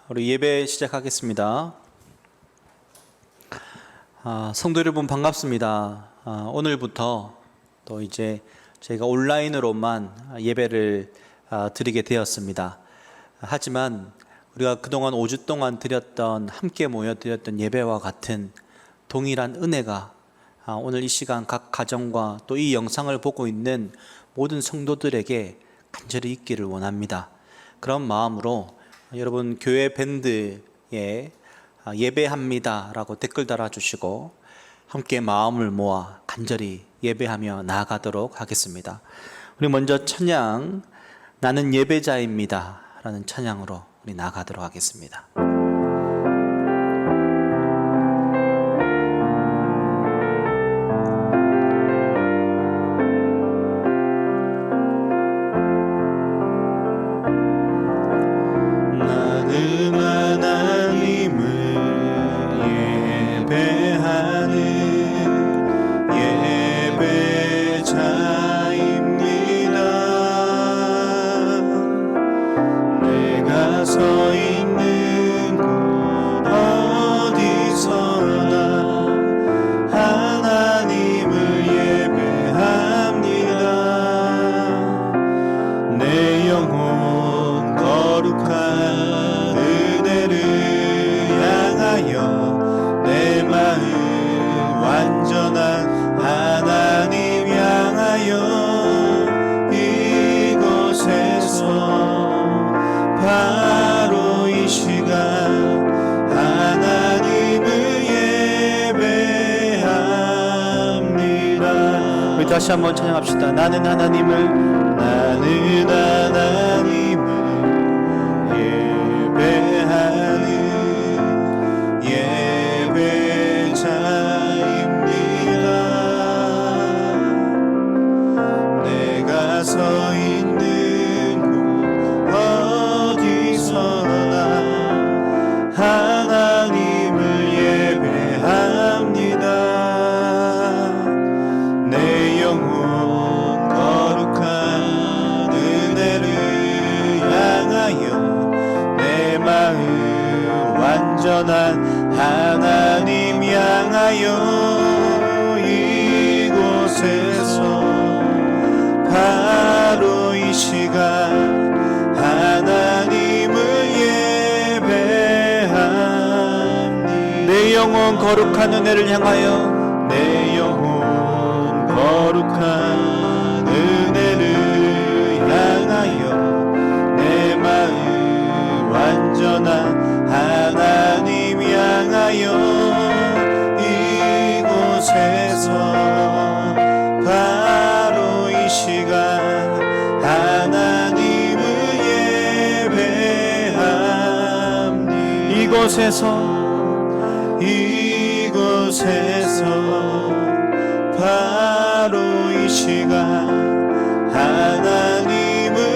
우리 예배 시작하겠습니다. 성도 여러분 반갑습니다. 오늘부터 또 이제 저희가 온라인으로만 예배를 드리게 되었습니다. 하지만 우리가 그동안 5주 동안 드렸던 함께 모여 드렸던 예배와 같은 동일한 은혜가 오늘 이 시간 각 가정과 또 이 영상을 보고 있는 모든 성도들에게 간절히 있기를 원합니다. 그런 마음으로 여러분 교회 밴드에 예배합니다 라고 댓글 달아주시고 함께 마음을 모아 간절히 예배하며 나아가도록 하겠습니다. 우리 먼저 찬양 나는 예배자입니다 라는 찬양으로 우리 나아가도록 하겠습니다. 다시 한번 찬양합시다. 나는 하나님을 예배하는 예배자입니다. 내가 서 있는 곳 어디서나 하나님을 예배합니다. 완전한 하나님 향하여 이곳에서 바로 이 시간 하나님을 예배합니다. 내 영혼 거룩한 은혜를 향하여 내 영혼 거룩한 은혜를 향하여 내 마음 완전한 하나님 향하여 이곳에서 바로 이 시간 하나님을 예배합니다. 이곳에서 바로 이 시간 하나님을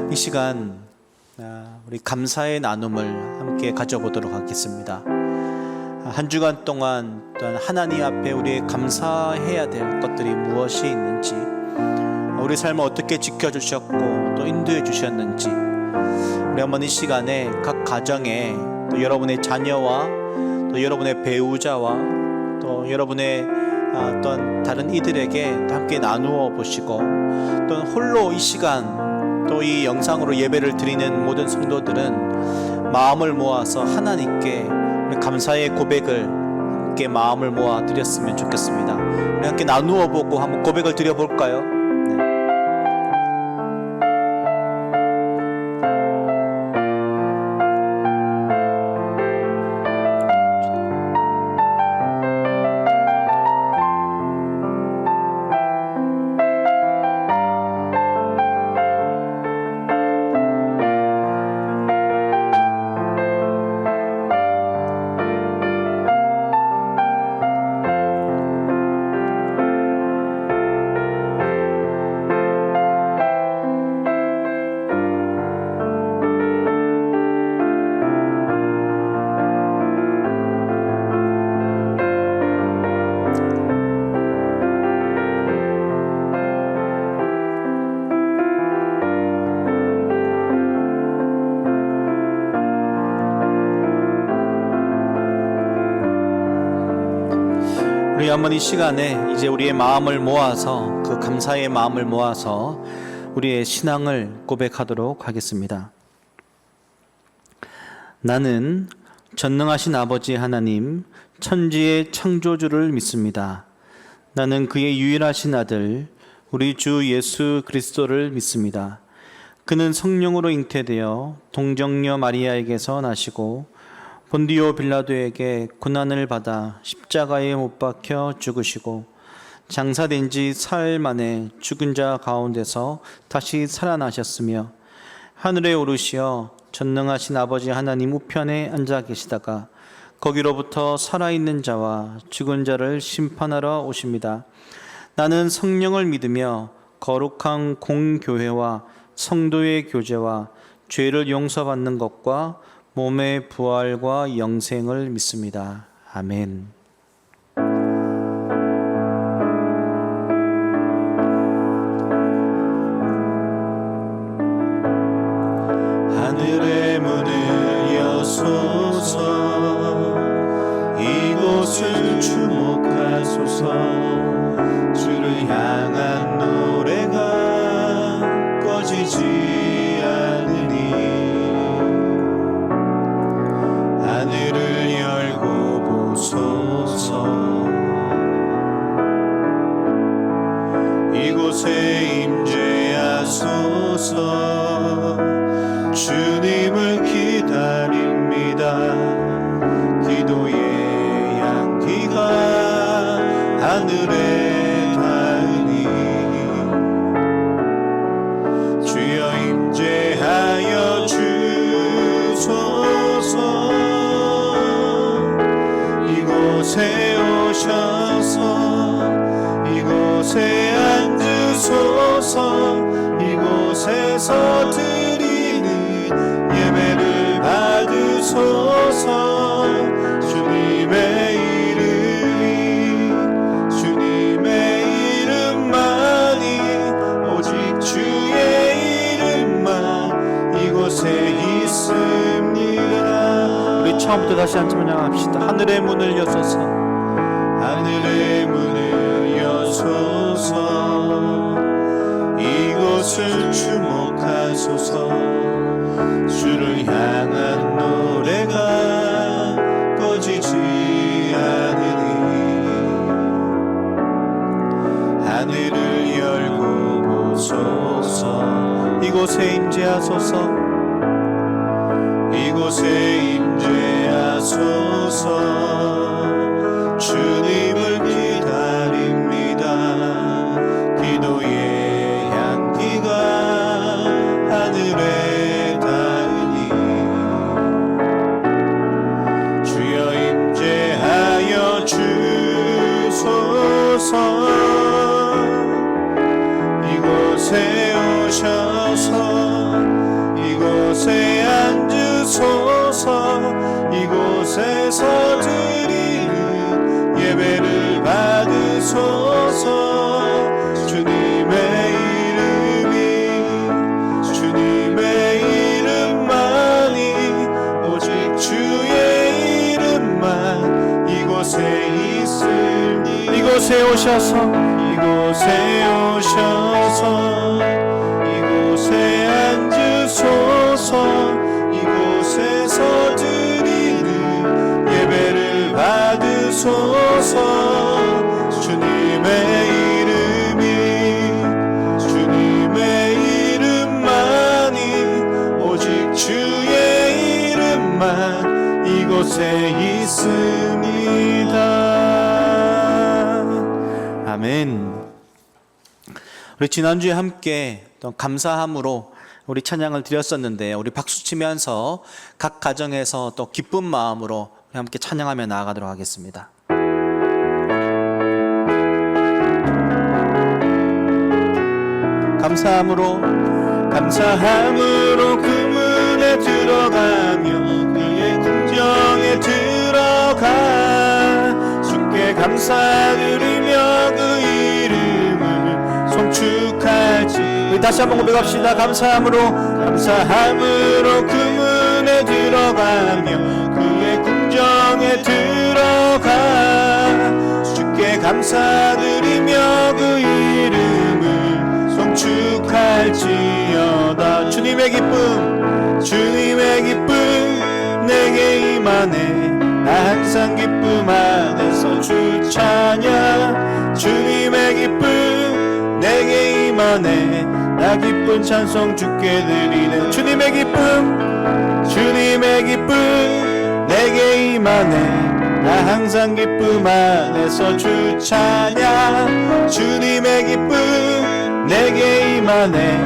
이 시간 우리 감사의 나눔을 함께 가져보도록 하겠습니다. 한 주간 동안 또한 하나님 앞에 우리 감사해야 될 것들이 무엇이 있는지, 우리 삶을 어떻게 지켜주셨고 또 인도해 주셨는지, 우리 한번 이 시간에 각 가정에 또 여러분의 자녀와 또 여러분의 배우자와 또 여러분의 또한 다른 이들에게 함께 나누어 보시고, 또 홀로 이 시간 또 이 영상으로 예배를 드리는 모든 성도들은 마음을 모아서 하나님께 우리 감사의 고백을 함께 마음을 모아 드렸으면 좋겠습니다. 우리 함께 나누어 보고 한번 고백을 드려볼까요? 우리 한번 이 시간에 이제 우리의 마음을 모아서 그 감사의 마음을 모아서 우리의 신앙을 고백하도록 하겠습니다. 나는 전능하신 아버지 하나님, 천지의 창조주를 믿습니다. 나는 그의 유일하신 아들, 우리 주 예수 그리스도를 믿습니다. 그는 성령으로 잉태되어 동정녀 마리아에게서 나시고 본디오 빌라도에게 고난을 받아 십자가에 못 박혀 죽으시고 장사된 지 사흘 만에 죽은 자 가운데서 다시 살아나셨으며 하늘에 오르시어 전능하신 아버지 하나님 우편에 앉아 계시다가 거기로부터 살아있는 자와 죽은 자를 심판하러 오십니다. 나는 성령을 믿으며 거룩한 공교회와 성도의 교제와 죄를 용서받는 것과 몸의 부활과 영생을 믿습니다. 아멘. 하늘의 문을 여소서, 이곳을 주목하소서. 주를 향한 노래가 꺼지지 않으니 하늘을 열고 보소서. 이곳에 임재하소서. 주님을 기다립니다. 기도의 향기가 하늘에 닿으니 주여 임재하여 주소서. 이곳에 오셔서 이곳에 앉으소서. 이곳에서 드리는 예배를 받으소서. 주님의 이름만이, 오직 주의 이름만 이곳에 있습니다. 우리 처음부터 다시 한번 찬양합시다. 하늘의 문을 여소서. 하늘의 문을 여소서. 이곳을 주목하소서. 주를 향한 노래가 꺼지지 않으니 하늘을 열고 보소서. 이곳에 임재하소서. 이곳에 임재하소서. 주님을 기다립니다. 기도의 향기가 하늘에 닿으니 주여 임재하여 주소서. 이곳에 오셔서 이곳에 앉으소서. 이곳에서 드리는 예배를 받으소서. 주님의 이름만이, 오직 주의 이름만 이곳에 있으니 이곳에 오셔서 이곳에 앉으소서. 이곳에서 드리는 예배를 받으소서. 주님의 이름만이, 오직 주의 이름만 이곳에 있습니다. 아멘. 우리 지난주에 함께 또 감사함으로 우리 찬양을 드렸었는데, 우리 박수 치면서 각 가정에서 또 기쁜 마음으로 우리 함께 찬양하며 나아가도록 하겠습니다. 감사함으로 그 문에 들어가며 그의 궁정에 들어가 주께 감사드리며 그 이름을 송축하지. 우리 다시 한번 고백합시다. 감사함으로 그 문에 들어가며 그의 궁정에 들어가 주께 감사드리며 그 이름을 송축할지어다. 주님의 기쁨 내게 임하네. 나 항상 기쁨 안에서 주 찬양. 주님의 기쁨 내게 임하네. 나 기쁜 찬송 주께 드리네. 주님의 기쁨 내게 임하네. 나 항상 기쁨 안에서 주 찬양. 주님의 기쁨 내게 임하네.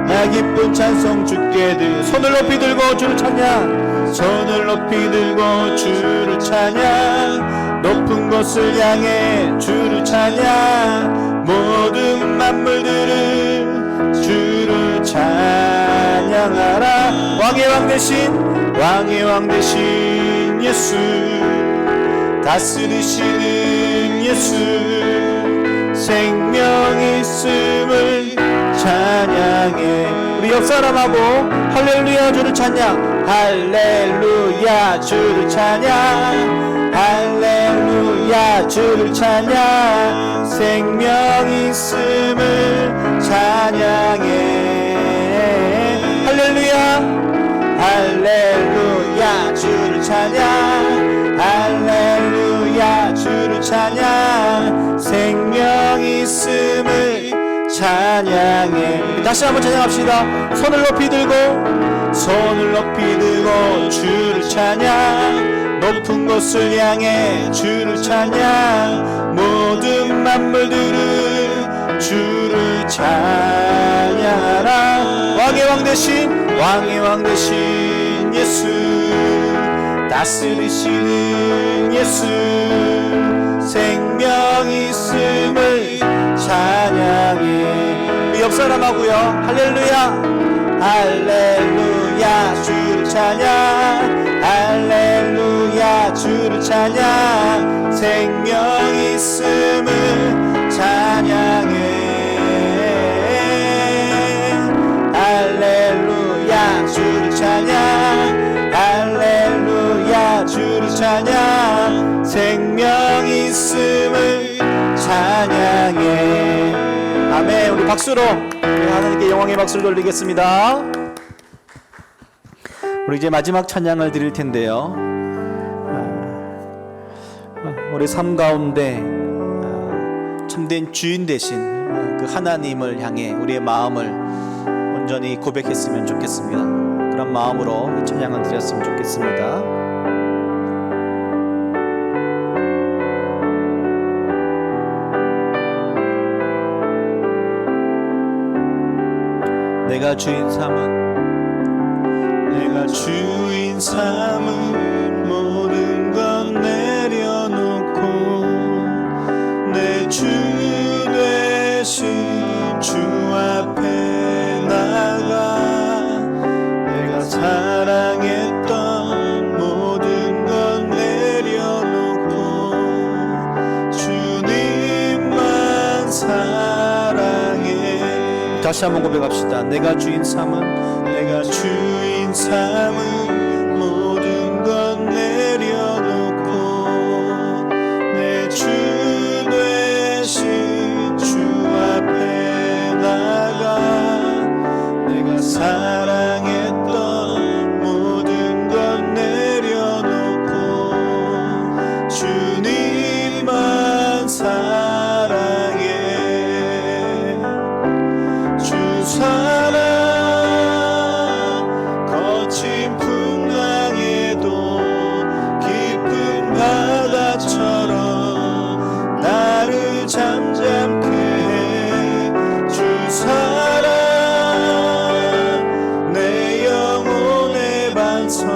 나 기쁜 찬송 주께 드리네. 손을 높이 들고 주를 찬양. 손을 높이 들고 주를 찬양. 높은 곳을 향해 주를 찬양. 모든 만물들은 주를 찬양하라. 왕의 왕 대신 예수, 다스리시는 예수, 생명 있음을 찬양해. 우리 옆 사람하고 할렐루야 주를 찬양. 할렐루야 주를 찬양. 할렐루야 주를 찬양. 생명 있음을 찬양해. 할렐루야 주를 찬양. 할렐루야 주를 찬양. 생명 있음을 찬양해. 다시 한번 찬양합시다. 손을 높이 들고 주를 찬양. 높은 곳을 향해 주를 찬양. 모든 만물들은 주를 찬양하라. 왕의 왕 대신 예수, 다스리시는 예수, 생명 있음을 찬양해. 우리 옆 사람하고요. 할렐루야 주를 찬양. 할렐루야 주를 찬양. 생명 있음을 찬양해. 할렐루야 주를 찬양. 할렐루야 주를 찬양. 생명 있음을 찬양해. 아멘. 우리 박수로 하나님께 영광의 박수를 돌리겠습니다. 우리 이제 마지막 찬양을 드릴 텐데요. 우리 삶 가운데 참된 주인 되신 그 하나님을 향해 우리의 마음을 온전히 고백했으면 좋겠습니다. 그런 마음으로 찬양을 드렸으면 좋겠습니다. 내가 주인 삼은 모든 건 내려놓고 내 주 되신 주 앞에 나가. 내가 사랑했던 모든 건 내려놓고 주님만 사랑해. 다시 한번 고백합시다. 내가 주인 삼은 모든 건 내려놓고 내 주 되신 주 앞에 나가. 내가 사랑했던 모든 건 내려놓고 주님만 사랑해. 주 사랑 거친 풍랑에도 깊은 바다처럼 나를 잠잠케 해. 주 사랑 내 영혼의 반석,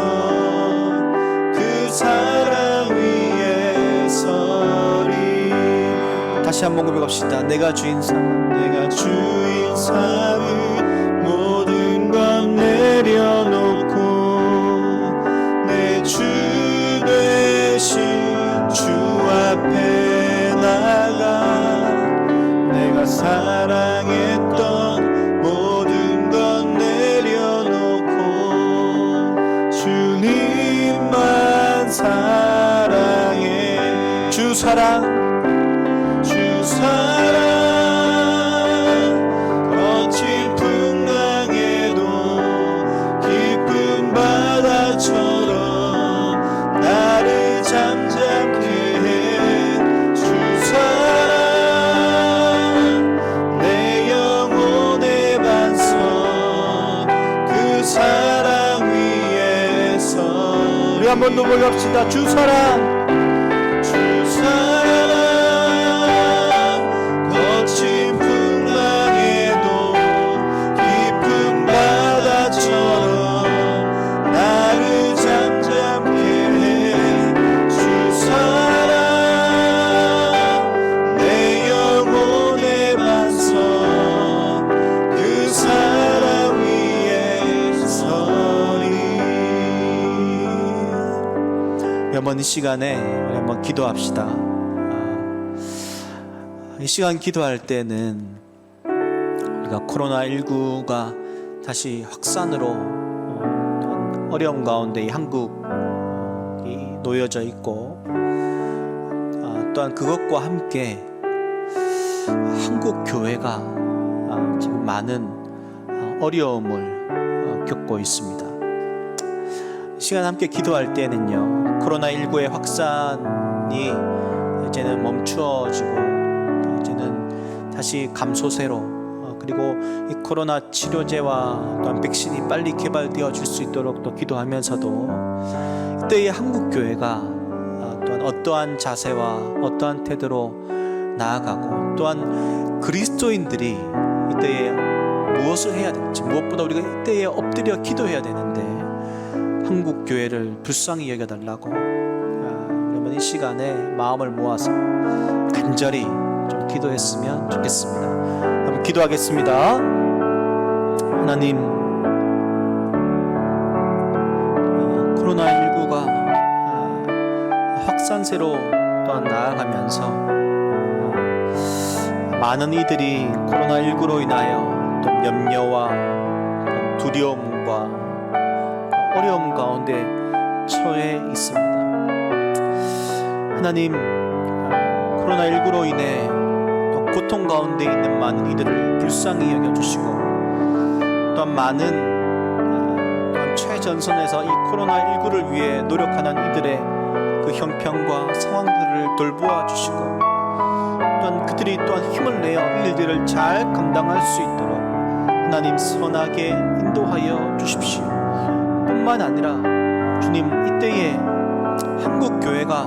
그 사랑 위에 서리. 다시 한번 고백합시다. 내가 주인 삼은 모든 건 내려놓고 내 주 되신 주 앞에 나가. 내가 사랑했던 모든 건 내려놓고 주님만 사랑해. 주 사랑 사랑 거친 풍랑에도 깊은 바다처럼 나를 잠잠케 해 주 사랑 내 영혼의 반석 그 사랑 위에서 우리 한 번 더 고백합시다. 주 사랑 주 사랑 거친 풍랑에도 깊은 바다처럼 나를 잠잠케 해 주 사랑 내 영혼의 반석 그 사랑 위에 서리. 한번 이 시간에 우리 한번 기도합시다. 이 시간 기도할 때는 우리가 코로나19가 다시 확산으로 어려움 가운데 이 한국이 놓여져 있고 또한 그것과 함께 한국 교회가 지금 많은 어려움을 겪고 있습니다. 이 시간 함께 기도할 때는요, 코로나19의 확산이 이제는 멈추어지고 이제는 다시 감소세로 그리고 이 코로나 치료제와 또한 백신이 빨리 개발되어질 수 있도록 또 기도하면서도 이때의 한국 교회가 또한 어떠한 자세와 어떠한 태도로 나아가고 또한 그리스도인들이 이때에 무엇을 해야 될지, 무엇보다 우리가 이때에 엎드려 기도해야 되는데 한국 교회를 불쌍히 여겨달라고 그러면 이 시간에 마음을 모아서 간절히 좀 기도했으면 좋겠습니다. 한번 기도하겠습니다. 하나님, 코로나19가 확산세로 또한 나아가면서 많은 이들이 코로나19로 인하여 또 염려와 또 두려움과 어려움 가운데 처해 있습니다. 하나님, 코로나19로 인해 또 고통 가운데 있는 많은 이들을 불쌍히 여겨주시고 또한 많은 또한 최전선에서 이 코로나19를 위해 노력하는 이들의 그 형편과 상황들을 돌보아 주시고 또한 그들이 또한 힘을 내어 이 일들을 잘 감당할 수 있도록 하나님 선하게 인도하여 주십시오. 뿐만 아니라 주님, 이때에 한국 교회가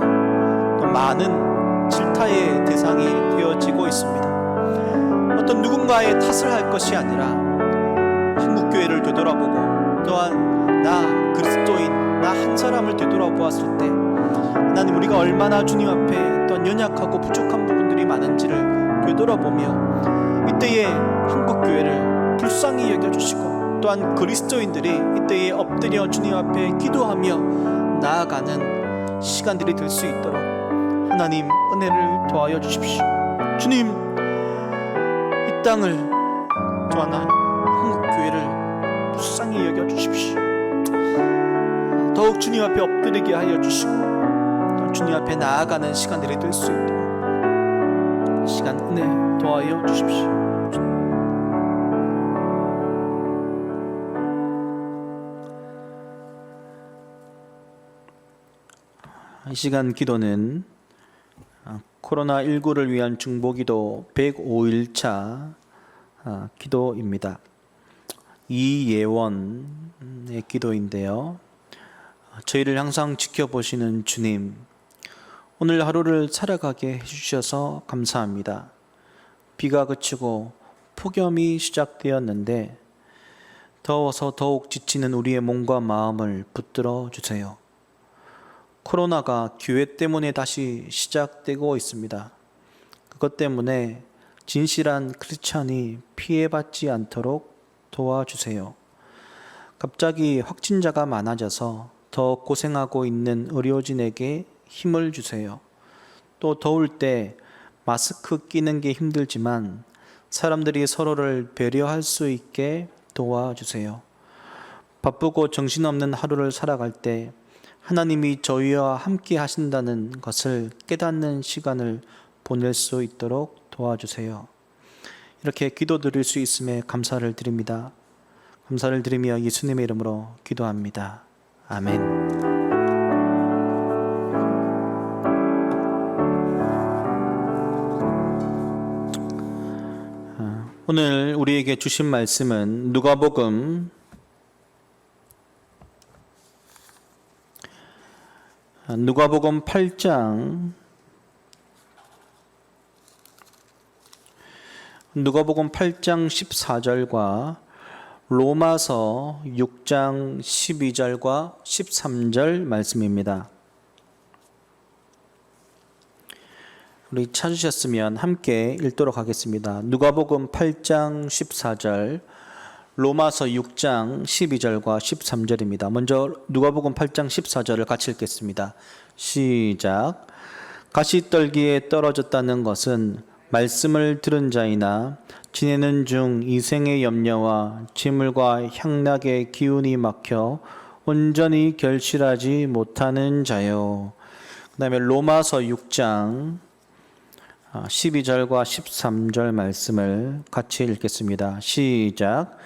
또 많은 질타의 대상이 되어지고 있습니다. 어떤 누군가의 탓을 할 것이 아니라 한국 교회를 되돌아보고 또한 나 그리스도인 나 한 사람을 되돌아보았을 때 하나님, 우리가 얼마나 주님 앞에 또한 연약하고 부족한 부분들이 많은지를 되돌아보며 이때에 한국 교회를 불쌍히 여겨주시고 또한 그리스도인들이 이때에 엎드려 주님 앞에 기도하며 나아가는 시간들이 될 수 있도록 하나님 은혜를 더하여 주십시오. 주님, 이 땅을 또한 한국 교회를 불쌍히 여겨 주십시오. 더욱 주님 앞에 엎드리게 하여 주시고 또 주님 앞에 나아가는 시간들이 될 수 있도록 시간 은혜 더하여 주십시오. 이 시간 기도는 코로나19를 위한 중보기도 105일차 기도입니다. 이예원의 기도인데요. 저희를 항상 지켜보시는 주님, 오늘 하루를 살아가게 해주셔서 감사합니다. 비가 그치고 폭염이 시작되었는데 더워서 더욱 지치는 우리의 몸과 마음을 붙들어 주세요. 코로나가 교회 때문에 다시 시작되고 있습니다. 그것 때문에 진실한 크리스찬이 피해받지 않도록 도와주세요. 갑자기 확진자가 많아져서 더 고생하고 있는 의료진에게 힘을 주세요. 또 더울 때 마스크 끼는 게 힘들지만 사람들이 서로를 배려할 수 있게 도와주세요. 바쁘고 정신없는 하루를 살아갈 때 하나님이 저희와 함께 하신다는 것을 깨닫는 시간을 보낼 수 있도록 도와주세요. 이렇게 기도드릴 수 있음에 감사를 드립니다. 감사를 드리며 예수님의 이름으로 기도합니다. 아멘. 오늘 우리에게 주신 말씀은 누가복음 8장 14절과 로마서 6장 12절과 13절 말씀입니다. 우리 찾으셨으면 함께 읽도록 하겠습니다. 누가복음 8장 14절, 로마서 6장 12절과 13절입니다. 먼저 누가복음 8장 14절을 같이 읽겠습니다. 시작. 가시떨기에 떨어졌다는 것은 말씀을 들은 자이나 지내는 중 이생의 염려와 재물과 향락의 기운이 막혀 온전히 결실하지 못하는 자요. 그 다음에 로마서 6장 12절과 13절 말씀을 같이 읽겠습니다. 시작.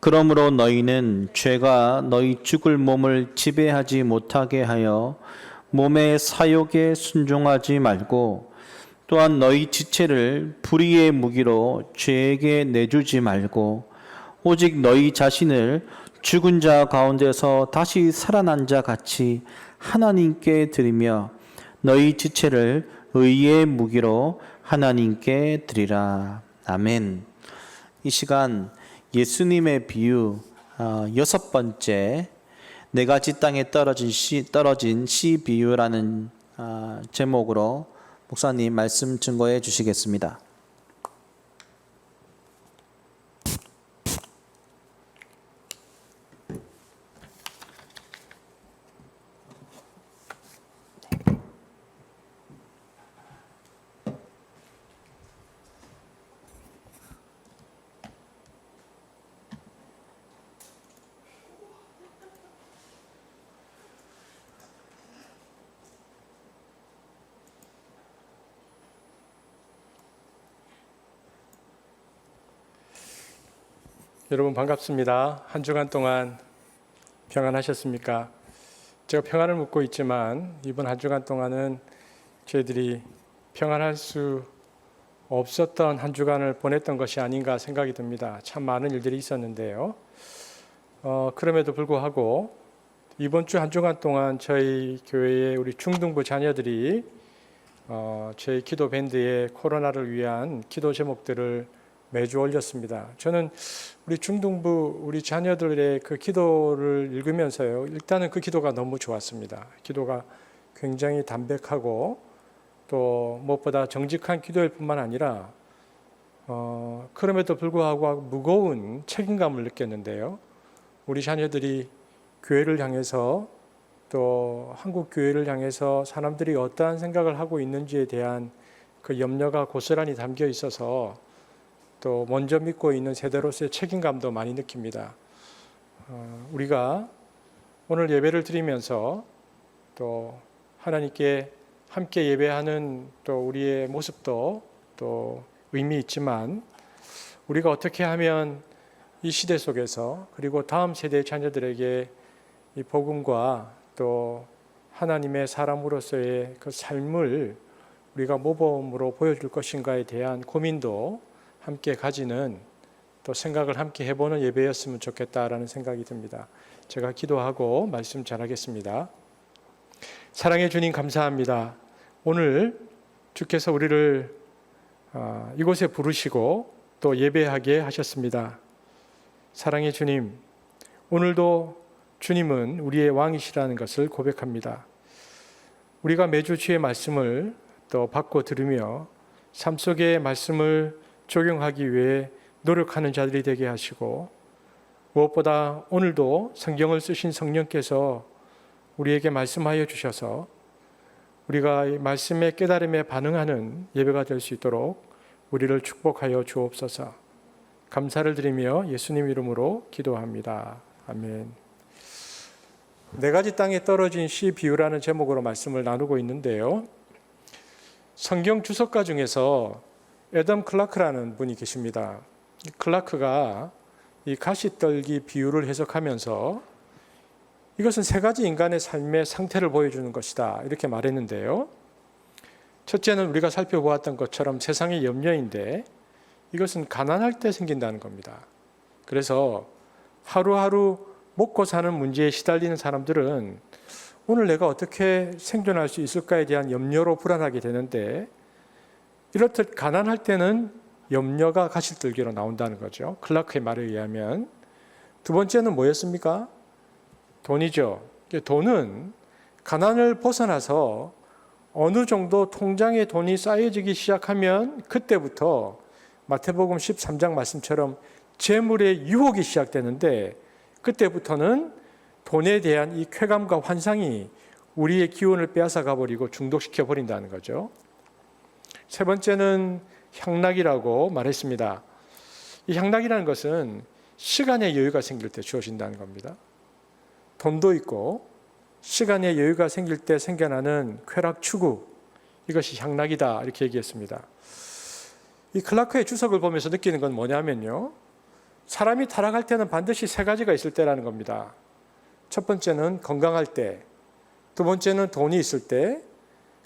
그러므로 너희는 죄가 너희 죽을 몸을 지배하지 못하게 하여 몸의 사욕에 순종하지 말고 또한 너희 지체를 불의의 무기로 죄에게 내주지 말고 오직 너희 자신을 죽은 자 가운데서 다시 살아난 자 같이 하나님께 드리며 너희 지체를 의의 무기로 하나님께 드리라. 아멘. 이 시간 예수님의 비유 6번째 네 가지 땅에 떨어진 씨 비유라는 제목으로 목사님 말씀 증거해 주시겠습니다. 여러분 반갑습니다. 한 주간 동안 평안하셨습니까? 제가 평안을 묻고 있지만 이번 한 주간 동안은 저희들이 평안할 수 없었던 한 주간을 보냈던 것이 아닌가 생각이 듭니다. 참 많은 일들이 있었는데요. 그럼에도 불구하고 이번 주 한 주간 동안 저희 교회의 우리 중등부 자녀들이 저희 기도 밴드에 코로나를 위한 기도 제목들을 매주 올렸습니다. 저는 우리 중등부 우리 자녀들의 그 기도를 읽으면서요, 일단은 그 기도가 너무 좋았습니다. 기도가 굉장히 담백하고 또 무엇보다 정직한 기도일 뿐만 아니라 그럼에도 불구하고 무거운 책임감을 느꼈는데요. 우리 자녀들이 교회를 향해서 또 한국 교회를 향해서 사람들이 어떠한 생각을 하고 있는지에 대한 그 염려가 고스란히 담겨 있어서 또 먼저 믿고 있는 세대로서의 책임감도 많이 느낍니다. 우리가 오늘 예배를 드리면서 또 하나님께 함께 예배하는 또 우리의 모습도 또 의미 있지만 우리가 어떻게 하면 이 시대 속에서 그리고 다음 세대의 자녀들에게 이 복음과 또 하나님의 사람으로서의 그 삶을 우리가 모범으로 보여줄 것인가에 대한 고민도 함께 가지는 또 생각을 함께 해보는 예배였으면 좋겠다라는 생각이 듭니다. 제가 기도하고 말씀 전하겠습니다. 사랑해 주님 감사합니다. 오늘 주께서 우리를 이곳에 부르시고 또 예배하게 하셨습니다. 사랑해 주님, 오늘도 주님은 우리의 왕이시라는 것을 고백합니다. 우리가 매주 주의 말씀을 또 받고 들으며 삶 속의 말씀을 적용하기 위해 노력하는 자들이 되게 하시고 무엇보다 오늘도 성경을 쓰신 성령께서 우리에게 말씀하여 주셔서 우리가 이 말씀의 깨달음에 반응하는 예배가 될 수 있도록 우리를 축복하여 주옵소서. 감사를 드리며 예수님 이름으로 기도합니다. 아멘. 네 가지 땅에 떨어진 씨 비유라는 제목으로 말씀을 나누고 있는데요. 성경 주석가 중에서 애덤 클라크라는 분이 계십니다. 이 클라크가 이 가시떨기 비유를 해석하면서 이것은 세 가지 인간의 삶의 상태를 보여주는 것이다 이렇게 말했는데요. 첫째는 우리가 살펴보았던 것처럼 세상의 염려인데 이것은 가난할 때 생긴다는 겁니다. 그래서 하루하루 먹고 사는 문제에 시달리는 사람들은 오늘 내가 어떻게 생존할 수 있을까에 대한 염려로 불안하게 되는데, 이렇듯 가난할 때는 염려가 가시떨기로 나온다는 거죠. 클라크의 말에 의하면. 두 번째는 뭐였습니까? 돈이죠. 돈은 가난을 벗어나서 어느 정도 통장에 돈이 쌓여지기 시작하면 그때부터 마태복음 13장 말씀처럼 재물의 유혹이 시작되는데, 그때부터는 돈에 대한 이 쾌감과 환상이 우리의 기운을 빼앗아 가버리고 중독시켜 버린다는 거죠. 세 번째는 향락이라고 말했습니다. 이 향락이라는 것은 시간의 여유가 생길 때 주어진다는 겁니다. 돈도 있고 시간의 여유가 생길 때 생겨나는 쾌락 추구, 이것이 향락이다 이렇게 얘기했습니다. 이 클라크의 주석을 보면서 느끼는 건 뭐냐면요, 사람이 타락할 때는 반드시 세 가지가 있을 때라는 겁니다. 첫 번째는 건강할 때, 두 번째는 돈이 있을 때,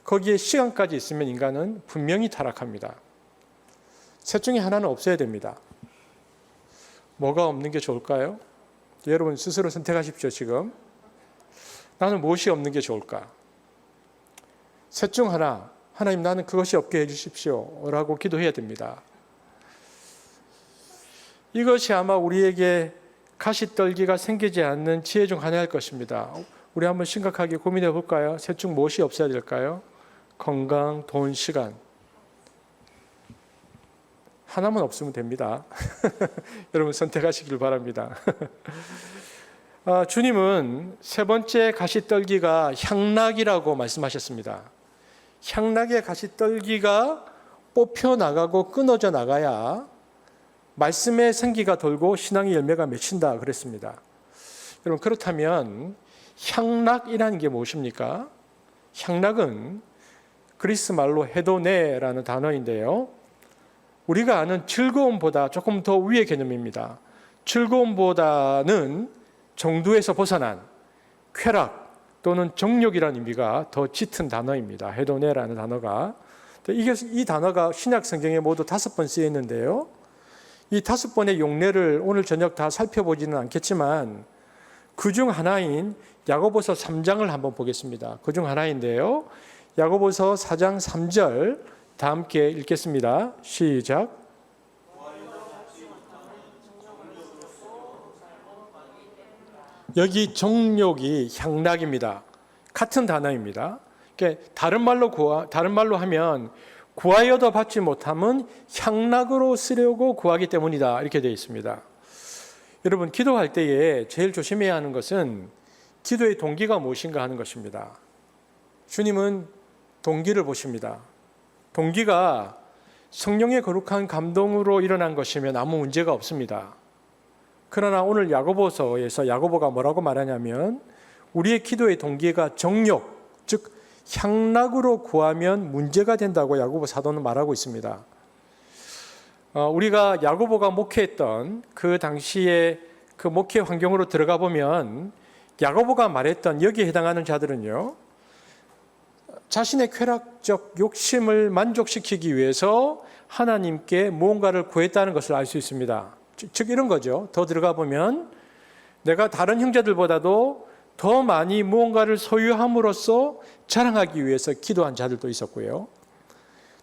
거기에 시간까지 있으면 인간은 분명히 타락합니다. 셋 중에 하나는 없어야 됩니다. 뭐가 없는 게 좋을까요? 여러분 스스로 선택하십시오. 지금 나는 무엇이 없는 게 좋을까? 셋 중 하나, 하나님 나는 그것이 없게 해주십시오 라고 기도해야 됩니다. 이것이 아마 우리에게 가시떨기가 생기지 않는 지혜 중 하나일 것입니다. 우리 한번 심각하게 고민해 볼까요? 셋 중 무엇이 없어야 될까요? 건강, 돈, 시간. 하나만 없으면 됩니다. 여러분 선택하시길 바랍니다. 주님은 세 번째 가시떨기가 향락이라고 말씀하셨습니다. 향락의 가시떨기가 뽑혀 나가고 끊어져 나가야 말씀의 생기가 돌고 신앙의 열매가 맺힌다 그랬습니다. 여러분 그렇다면 향락이라는 게 무엇입니까? 향락은 그리스 말로 헤도네라는 단어인데요. 우리가 아는 즐거움보다 조금 더 위의 개념입니다. 즐거움보다는 정도에서 벗어난 쾌락 또는 정욕이라는 의미가 더 짙은 단어입니다. 헤도네라는 단어가. 이 단어가 신약 성경에 모두 5번 쓰여 있는데요. 이 5번의 용례를 오늘 저녁 다 살펴보지는 않겠지만 그 중 하나인 야고보서 3장을 한번 보겠습니다. 그 중 하나인데요. 야고보서 4장 3절 다 함께 읽겠습니다. 시작. 여기 정욕이 향락입니다. 같은 단어입니다. 다른 말로 하면 구하여도 받지 못함은 향락으로 쓰려고 구하기 때문이다 이렇게 되어 있습니다. 여러분 기도할 때에 제일 조심해야 하는 것은 기도의 동기가 무엇인가 하는 것입니다. 주님은 동기를 보십니다. 동기가 성령의 거룩한 감동으로 일어난 것이면 아무 문제가 없습니다. 그러나 오늘 야고보서에서 야고보가 뭐라고 말하냐면 우리의 기도의 동기가 정욕, 즉 향락으로 구하면 문제가 된다고 야고보 사도는 말하고 있습니다. 우리가 야고보가 목회했던 그 당시에 그 목회 환경으로 들어가 보면 야고보가 말했던 여기에 해당하는 자들은요, 자신의 쾌락적 욕심을 만족시키기 위해서 하나님께 무언가를 구했다는 것을 알 수 있습니다. 즉 이런 거죠. 더 들어가 보면 내가 다른 형제들보다도 더 많이 무언가를 소유함으로써 자랑하기 위해서 기도한 자들도 있었고요.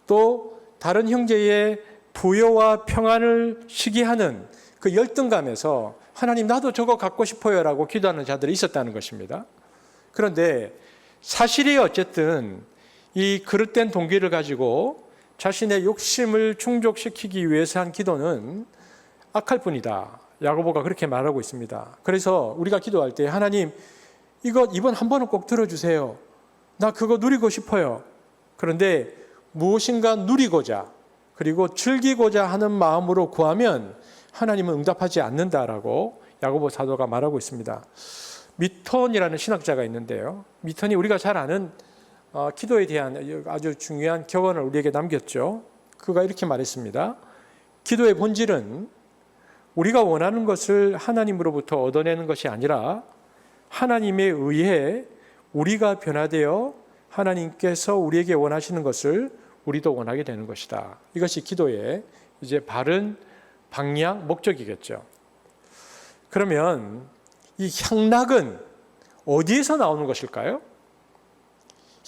또 다른 형제의 부여와 평안을 시기하는 그 열등감에서 하나님 나도 저거 갖고 싶어요 라고 기도하는 자들이 있었다는 것입니다. 그런데 사실이 어쨌든 이 그릇된 동기를 가지고 자신의 욕심을 충족시키기 위해서 한 기도는 악할 뿐이다. 야고보가 그렇게 말하고 있습니다. 그래서 우리가 기도할 때 하나님 이번 한 번은 꼭 들어주세요. 나 그거 누리고 싶어요. 그런데 무엇인가 누리고자 그리고 즐기고자 하는 마음으로 구하면 하나님은 응답하지 않는다라고 야고보 사도가 말하고 있습니다. 미턴이라는 신학자가 있는데요. 미턴이 우리가 잘 아는 기도에 대한 아주 중요한 격언을 우리에게 남겼죠. 그가 이렇게 말했습니다. 기도의 본질은 우리가 원하는 것을 하나님으로부터 얻어내는 것이 아니라 하나님에 의해 우리가 변화되어 하나님께서 우리에게 원하시는 것을 우리도 원하게 되는 것이다. 이것이 기도의 이제 바른 방향, 목적이겠죠. 그러면 이 향락은 어디에서 나오는 것일까요?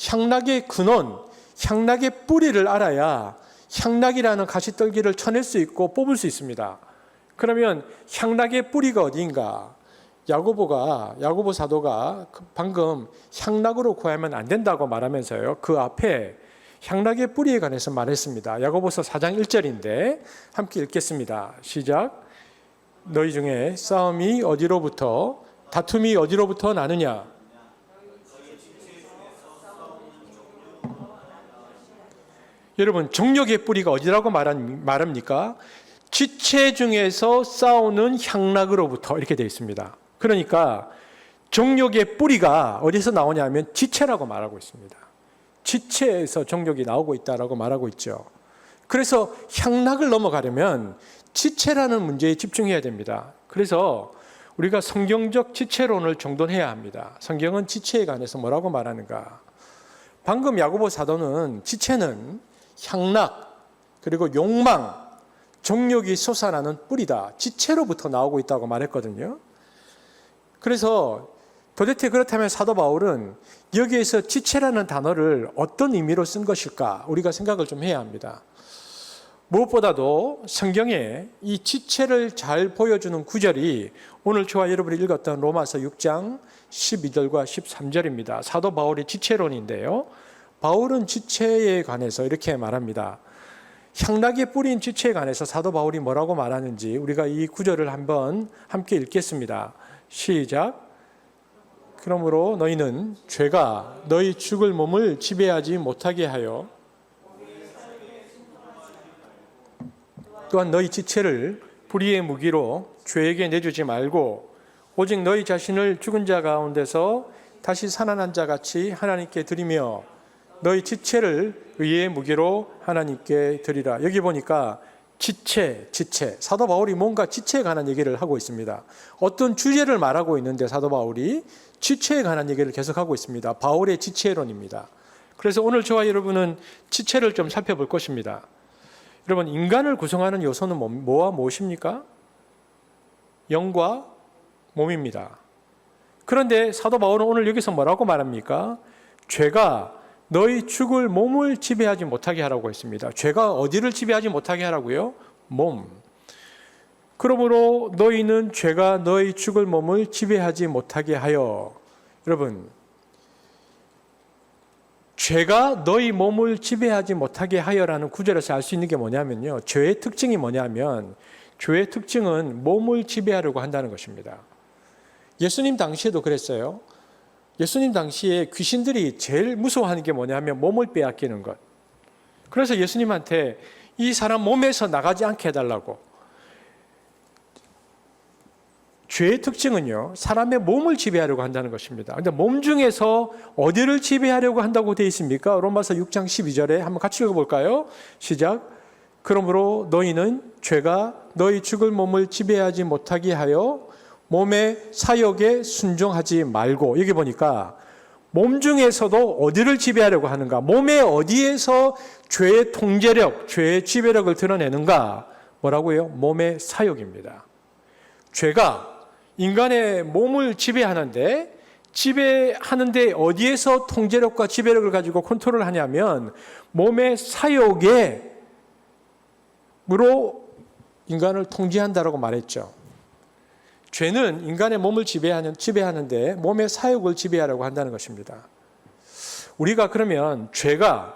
향락의 근원, 향락의 뿌리를 알아야 향락이라는 가시떨기를 쳐낼 수 있고 뽑을 수 있습니다. 그러면 향락의 뿌리가 어디인가? 야고보 사도가 방금 향락으로 구하면 안 된다고 말하면서요. 그 앞에 향락의 뿌리에 관해서 말했습니다. 야고보서 4장 1절인데 함께 읽겠습니다. 시작. 너희 중에 싸움이 어디로부터 다툼이 어디로부터 나느냐? 여러분, 정욕의 뿌리가 어디라고 말합니까? 지체 중에서 싸우는 향락으로부터 이렇게 되어 있습니다. 그러니까 정욕의 뿌리가 어디서 나오냐면 지체라고 말하고 있습니다. 지체에서 정욕이 나오고 있다라고 말하고 있죠. 그래서 향락을 넘어가려면 지체라는 문제에 집중해야 됩니다. 그래서 우리가 성경적 지체론을 정돈해야 합니다. 성경은 지체에 관해서 뭐라고 말하는가? 방금 야고보 사도는 지체는 향락, 그리고 욕망, 정욕이 솟아나는 뿌리다. 지체로부터 나오고 있다고 말했거든요. 그래서 도대체 그렇다면 사도 바울은 여기에서 지체라는 단어를 어떤 의미로 쓴 것일까? 우리가 생각을 좀 해야 합니다. 무엇보다도 성경에 이 지체를 잘 보여주는 구절이 오늘 저와 여러분이 읽었던 로마서 6장 12절과 13절입니다. 사도 바울의 지체론인데요. 바울은 지체에 관해서 이렇게 말합니다. 향락의 뿌리인 지체에 관해서 사도 바울이 뭐라고 말하는지 우리가 이 구절을 한번 함께 읽겠습니다. 시작. 그러므로 너희는 죄가 너희 죽을 몸을 지배하지 못하게 하여 또한 너희 지체를 불의의 무기로 죄에게 내주지 말고 오직 너희 자신을 죽은 자 가운데서 다시 살아난 자 같이 하나님께 드리며 너희 지체를 의의 무기로 하나님께 드리라. 여기 보니까 지체. 사도 바울이 뭔가 지체에 관한 얘기를 하고 있습니다. 어떤 주제를 말하고 있는데 사도 바울이 지체에 관한 얘기를 계속하고 있습니다. 바울의 지체론입니다. 그래서 오늘 저와 여러분은 지체를 좀 살펴볼 것입니다. 여러분, 인간을 구성하는 요소는 뭐와 무엇입니까? 영과 몸입니다. 그런데 사도 바울은 오늘 여기서 뭐라고 말합니까? 죄가 너희 죽을 몸을 지배하지 못하게 하라고 했습니다. 죄가 어디를 지배하지 못하게 하라고요? 몸. 그러므로 너희는 죄가 너희 죽을 몸을 지배하지 못하게 하여. 여러분, 죄가 너희 몸을 지배하지 못하게 하여라는 구절에서 알 수 있는 게 뭐냐면요. 죄의 특징이 뭐냐면 죄의 특징은 몸을 지배하려고 한다는 것입니다. 예수님 당시에도 그랬어요. 예수님 당시에 귀신들이 제일 무서워하는 게 뭐냐면 몸을 빼앗기는 것. 그래서 예수님한테 이 사람 몸에서 나가지 않게 해달라고. 죄의 특징은요, 사람의 몸을 지배하려고 한다는 것입니다. 그런데 몸 중에서 어디를 지배하려고 한다고 되어 있습니까? 로마서 6장 12절에 한번 같이 읽어볼까요? 시작. 그러므로 너희는 죄가 너희 죽을 몸을 지배하지 못하게 하여 몸의 사욕에 순종하지 말고. 여기 보니까 몸 중에서도 어디를 지배하려고 하는가? 몸의 어디에서 죄의 통제력, 죄의 지배력을 드러내는가? 뭐라고요? 몸의 사욕입니다. 죄가 인간의 몸을 지배하는데 어디에서 통제력과 지배력을 가지고 컨트롤을 하냐면 몸의 사욕으로 인간을 통제한다라고 말했죠. 죄는 인간의 몸을 지배하는데 몸의 사욕을 지배하려고 한다는 것입니다. 우리가 그러면 죄가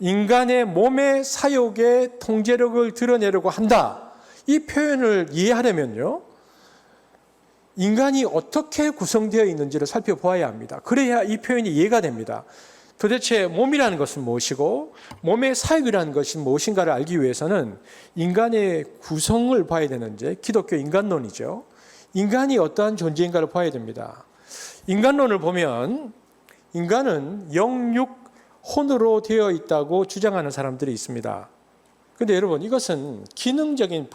인간의 몸의 사욕의 통제력을 드러내려고 한다. 이 표현을 이해하려면요, 인간이 어떻게 구성되어 있는지를 살펴보아야 합니다. 그래야 이 표현이 이해가 됩니다. 도대체 몸이라는 것은 무엇이고 몸의 사역이라는 것이 무엇인가를 알기 위해서는 인간의 구성을 봐야 되는지, 기독교 인간론이죠. 인간이 어떠한 존재인가를 봐야 됩니다. 인간론을 보면 인간은 영육 혼으로 되어 있다고 주장하는 사람들이 있습니다. 근데 여러분, 이것은 기능적인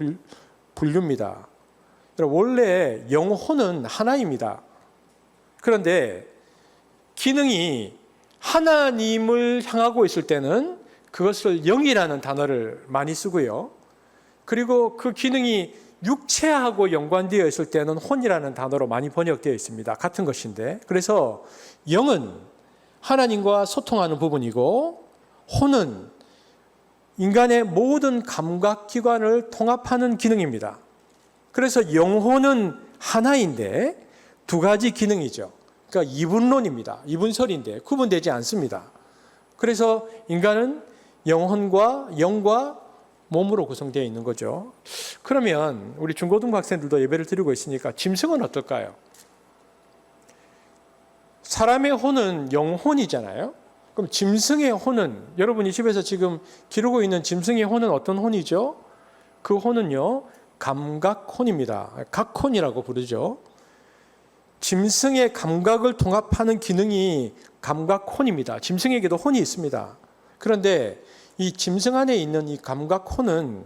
분류입니다. 원래 영혼은 하나입니다. 그런데 기능이 하나님을 향하고 있을 때는 그것을 영이라는 단어를 많이 쓰고요. 그리고 그 기능이 육체하고 연관되어 있을 때는 혼이라는 단어로 많이 번역되어 있습니다. 같은 것인데. 그래서 영은 하나님과 소통하는 부분이고 혼은 인간의 모든 감각기관을 통합하는 기능입니다. 그래서 영혼은 하나인데 두 가지 기능이죠. 그러니까 이분론입니다. 이분설인데 구분되지 않습니다. 그래서 인간은 영혼과 영과 몸으로 구성되어 있는 거죠. 그러면 우리 중고등부 학생들도 예배를 드리고 있으니까 짐승은 어떨까요? 사람의 혼은 영혼이잖아요. 그럼 짐승의 혼은, 여러분이 집에서 지금 기르고 있는 짐승의 혼은 어떤 혼이죠? 그 혼은요, 감각혼입니다. 각혼이라고 부르죠. 짐승의 감각을 통합하는 기능이 감각혼입니다. 짐승에게도 혼이 있습니다. 그런데 이 짐승 안에 있는 이 감각혼은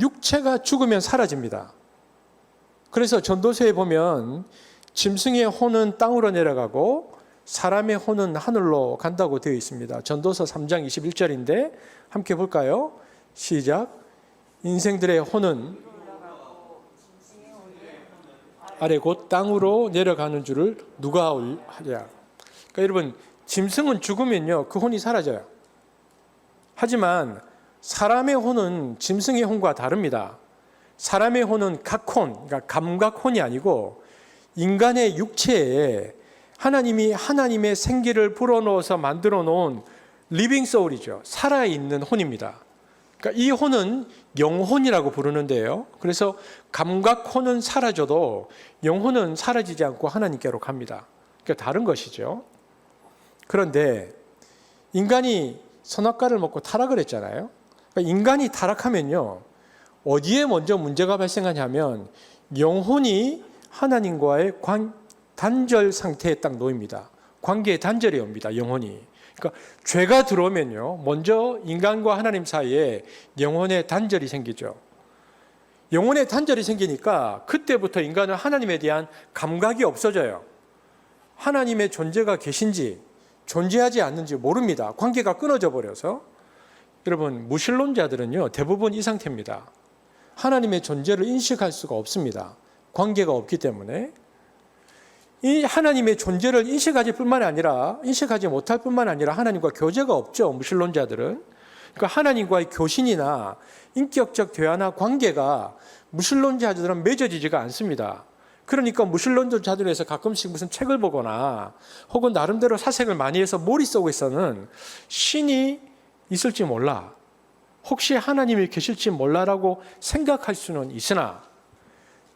육체가 죽으면 사라집니다. 그래서 전도서에 보면 짐승의 혼은 땅으로 내려가고 사람의 혼은 하늘로 간다고 되어 있습니다. 전도서 3장 21절인데 함께 볼까요? 시작. 인생들의 혼은 아래 곧 땅으로 내려가는 줄을 누가 하랴. 그러니까 여러분, 짐승은 죽으면요, 그 혼이 사라져요. 하지만 사람의 혼은 짐승의 혼과 다릅니다. 사람의 혼은 각혼, 그러니까 감각혼이 아니고 인간의 육체에 하나님이 하나님의 생기를 불어넣어서 만들어 놓은 리빙 소울이죠. 살아있는 혼입니다. 그러니까 이 혼은 영혼이라고 부르는데요. 그래서 감각혼은 사라져도 영혼은 사라지지 않고 하나님께로 갑니다. 그러니까 다른 것이죠. 그런데 인간이 선악과를 먹고 타락을 했잖아요. 그러니까 인간이 타락하면요, 어디에 먼저 문제가 발생하냐면 영혼이 하나님과의 단절 상태에 딱 놓입니다. 관계의 단절이 옵니다. 영혼이. 그러니까 죄가 들어오면요, 먼저 인간과 하나님 사이에 영혼의 단절이 생기죠. 영혼의 단절이 생기니까 그때부터 인간은 하나님에 대한 감각이 없어져요. 하나님의 존재가 계신지 존재하지 않는지 모릅니다. 관계가 끊어져 버려서. 여러분, 무신론자들은요, 대부분 이 상태입니다. 하나님의 존재를 인식할 수가 없습니다. 관계가 없기 때문에. 이 하나님의 존재를 인식하지 못할 뿐만 아니라 하나님과 교제가 없죠. 무신론자들은. 그러니까 하나님과의 교신이나 인격적 대화나 관계가 무신론자들은 맺어지지가 않습니다. 그러니까 무신론자들에서 가끔씩 무슨 책을 보거나 혹은 나름대로 사색을 많이 해서 머릿속에서는 신이 있을지 몰라, 혹시 하나님이 계실지 몰라라고 생각할 수는 있으나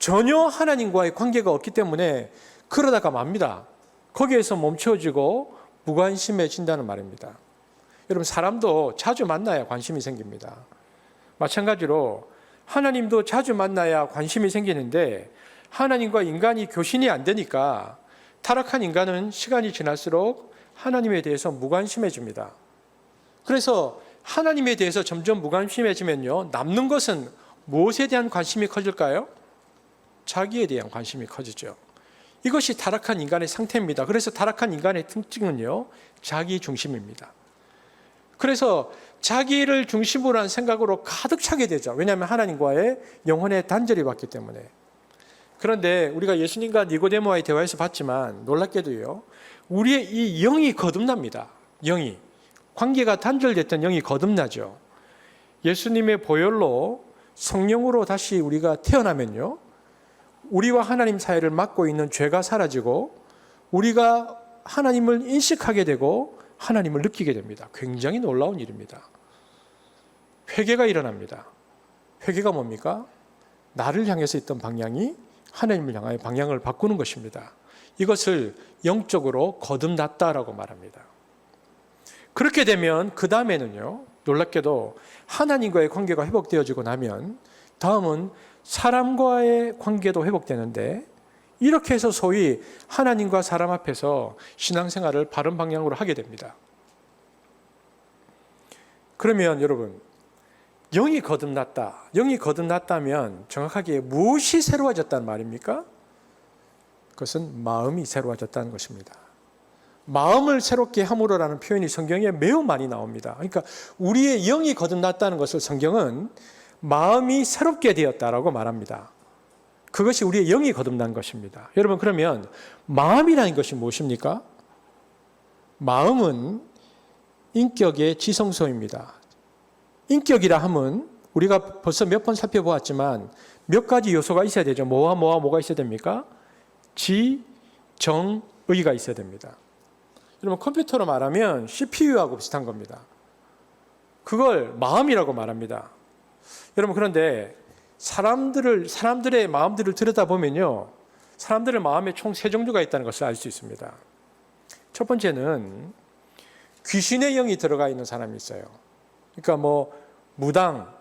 전혀 하나님과의 관계가 없기 때문에 그러다가 맙니다. 거기에서 멈춰지고 무관심해진다는 말입니다. 여러분, 사람도 자주 만나야 관심이 생깁니다. 마찬가지로 하나님도 자주 만나야 관심이 생기는데 하나님과 인간이 교신이 안 되니까 타락한 인간은 시간이 지날수록 하나님에 대해서 무관심해집니다. 그래서 하나님에 대해서 점점 무관심해지면요, 남는 것은 무엇에 대한 관심이 커질까요? 자기에 대한 관심이 커지죠. 이것이 타락한 인간의 상태입니다. 그래서 타락한 인간의 특징은요, 자기 중심입니다. 그래서 자기를 중심으로 한 생각으로 가득 차게 되죠. 왜냐하면 하나님과의 영혼의 단절이 받기 때문에. 그런데 우리가 예수님과 니고데모와의 대화에서 봤지만 놀랍게도요, 우리의 이 영이 거듭납니다. 영이. 관계가 단절됐던 영이 거듭나죠. 예수님의 보혈로 성령으로 다시 우리가 태어나면요, 우리와 하나님 사이를 막고 있는 죄가 사라지고 우리가 하나님을 인식하게 되고 하나님을 느끼게 됩니다. 굉장히 놀라운 일입니다. 회개가 일어납니다. 회개가 뭡니까? 나를 향해서 있던 방향이 하나님을 향하여 방향을 바꾸는 것입니다. 이것을 영적으로 거듭났다라고 말합니다. 그렇게 되면 그 다음에는요, 놀랍게도 하나님과의 관계가 회복되어지고 나면 다음은 사람과의 관계도 회복되는데, 이렇게 해서 소위 하나님과 사람 앞에서 신앙생활을 바른 방향으로 하게 됩니다. 그러면 여러분, 영이 거듭났다. 영이 거듭났다면 정확하게 무엇이 새로워졌다는 말입니까? 그것은 마음이 새로워졌다는 것입니다. 마음을 새롭게 함으로라는 표현이 성경에 매우 많이 나옵니다. 그러니까 우리의 영이 거듭났다는 것을 성경은 마음이 새롭게 되었다라고 말합니다. 그것이 우리의 영이 거듭난 것입니다. 여러분, 그러면 마음이라는 것이 무엇입니까? 마음은 인격의 지성소입니다. 인격이라 함은 우리가 벌써 몇 번 살펴보았지만 몇 가지 요소가 있어야 되죠. 뭐가 있어야 됩니까? 지, 정, 의가 있어야 됩니다. 여러분, 컴퓨터로 말하면 CPU하고 비슷한 겁니다. 그걸 마음이라고 말합니다. 여러분, 그런데 사람들의 마음들을 들여다보면요, 사람들의 마음에 총 세 종류가 있다는 것을 알 수 있습니다. 첫 번째는 귀신의 영이 들어가 있는 사람이 있어요. 그러니까 무당,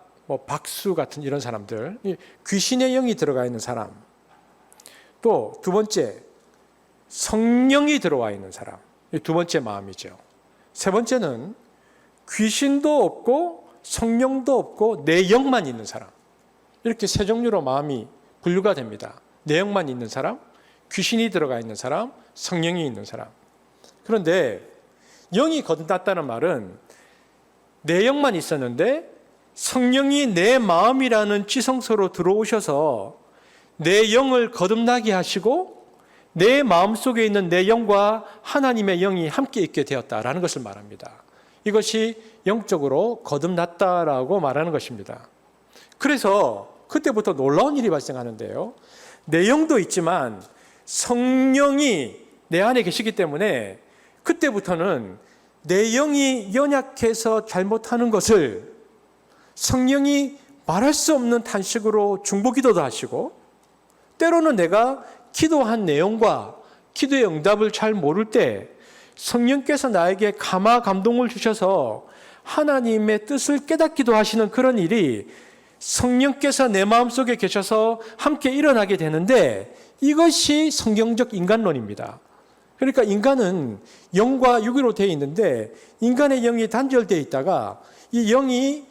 박수 같은 이런 사람들, 귀신의 영이 들어가 있는 사람. 또 두 번째, 성령이 들어와 있는 사람. 두 번째 마음이죠. 세 번째는 귀신도 없고 성령도 없고 내 영만 있는 사람. 이렇게 세 종류로 마음이 분류가 됩니다. 내 영만 있는 사람, 귀신이 들어가 있는 사람, 성령이 있는 사람. 그런데 영이 거듭났다는 말은 내 영만 있었는데 성령이 내 마음이라는 지성소로 들어오셔서 내 영을 거듭나게 하시고 내 마음속에 있는 내 영과 하나님의 영이 함께 있게 되었다라는 것을 말합니다. 이것이 영적으로 거듭났다라고 말하는 것입니다. 그래서 그때부터 놀라운 일이 발생하는데요. 내 영도 있지만 성령이 내 안에 계시기 때문에 그때부터는 내 영이 연약해서 잘못하는 것을 성령이 말할 수 없는 탄식으로 중보기도도 하시고, 때로는 내가 기도한 내용과 기도의 응답을 잘 모를 때 성령께서 나에게 감동을 주셔서 하나님의 뜻을 깨닫기도 하시는 그런 일이 성령께서 내 마음속에 계셔서 함께 일어나게 되는데, 이것이 성경적 인간론입니다. 그러니까 인간은 영과 육으로 되어 있는데 인간의 영이 단절되어 있다가 이 영이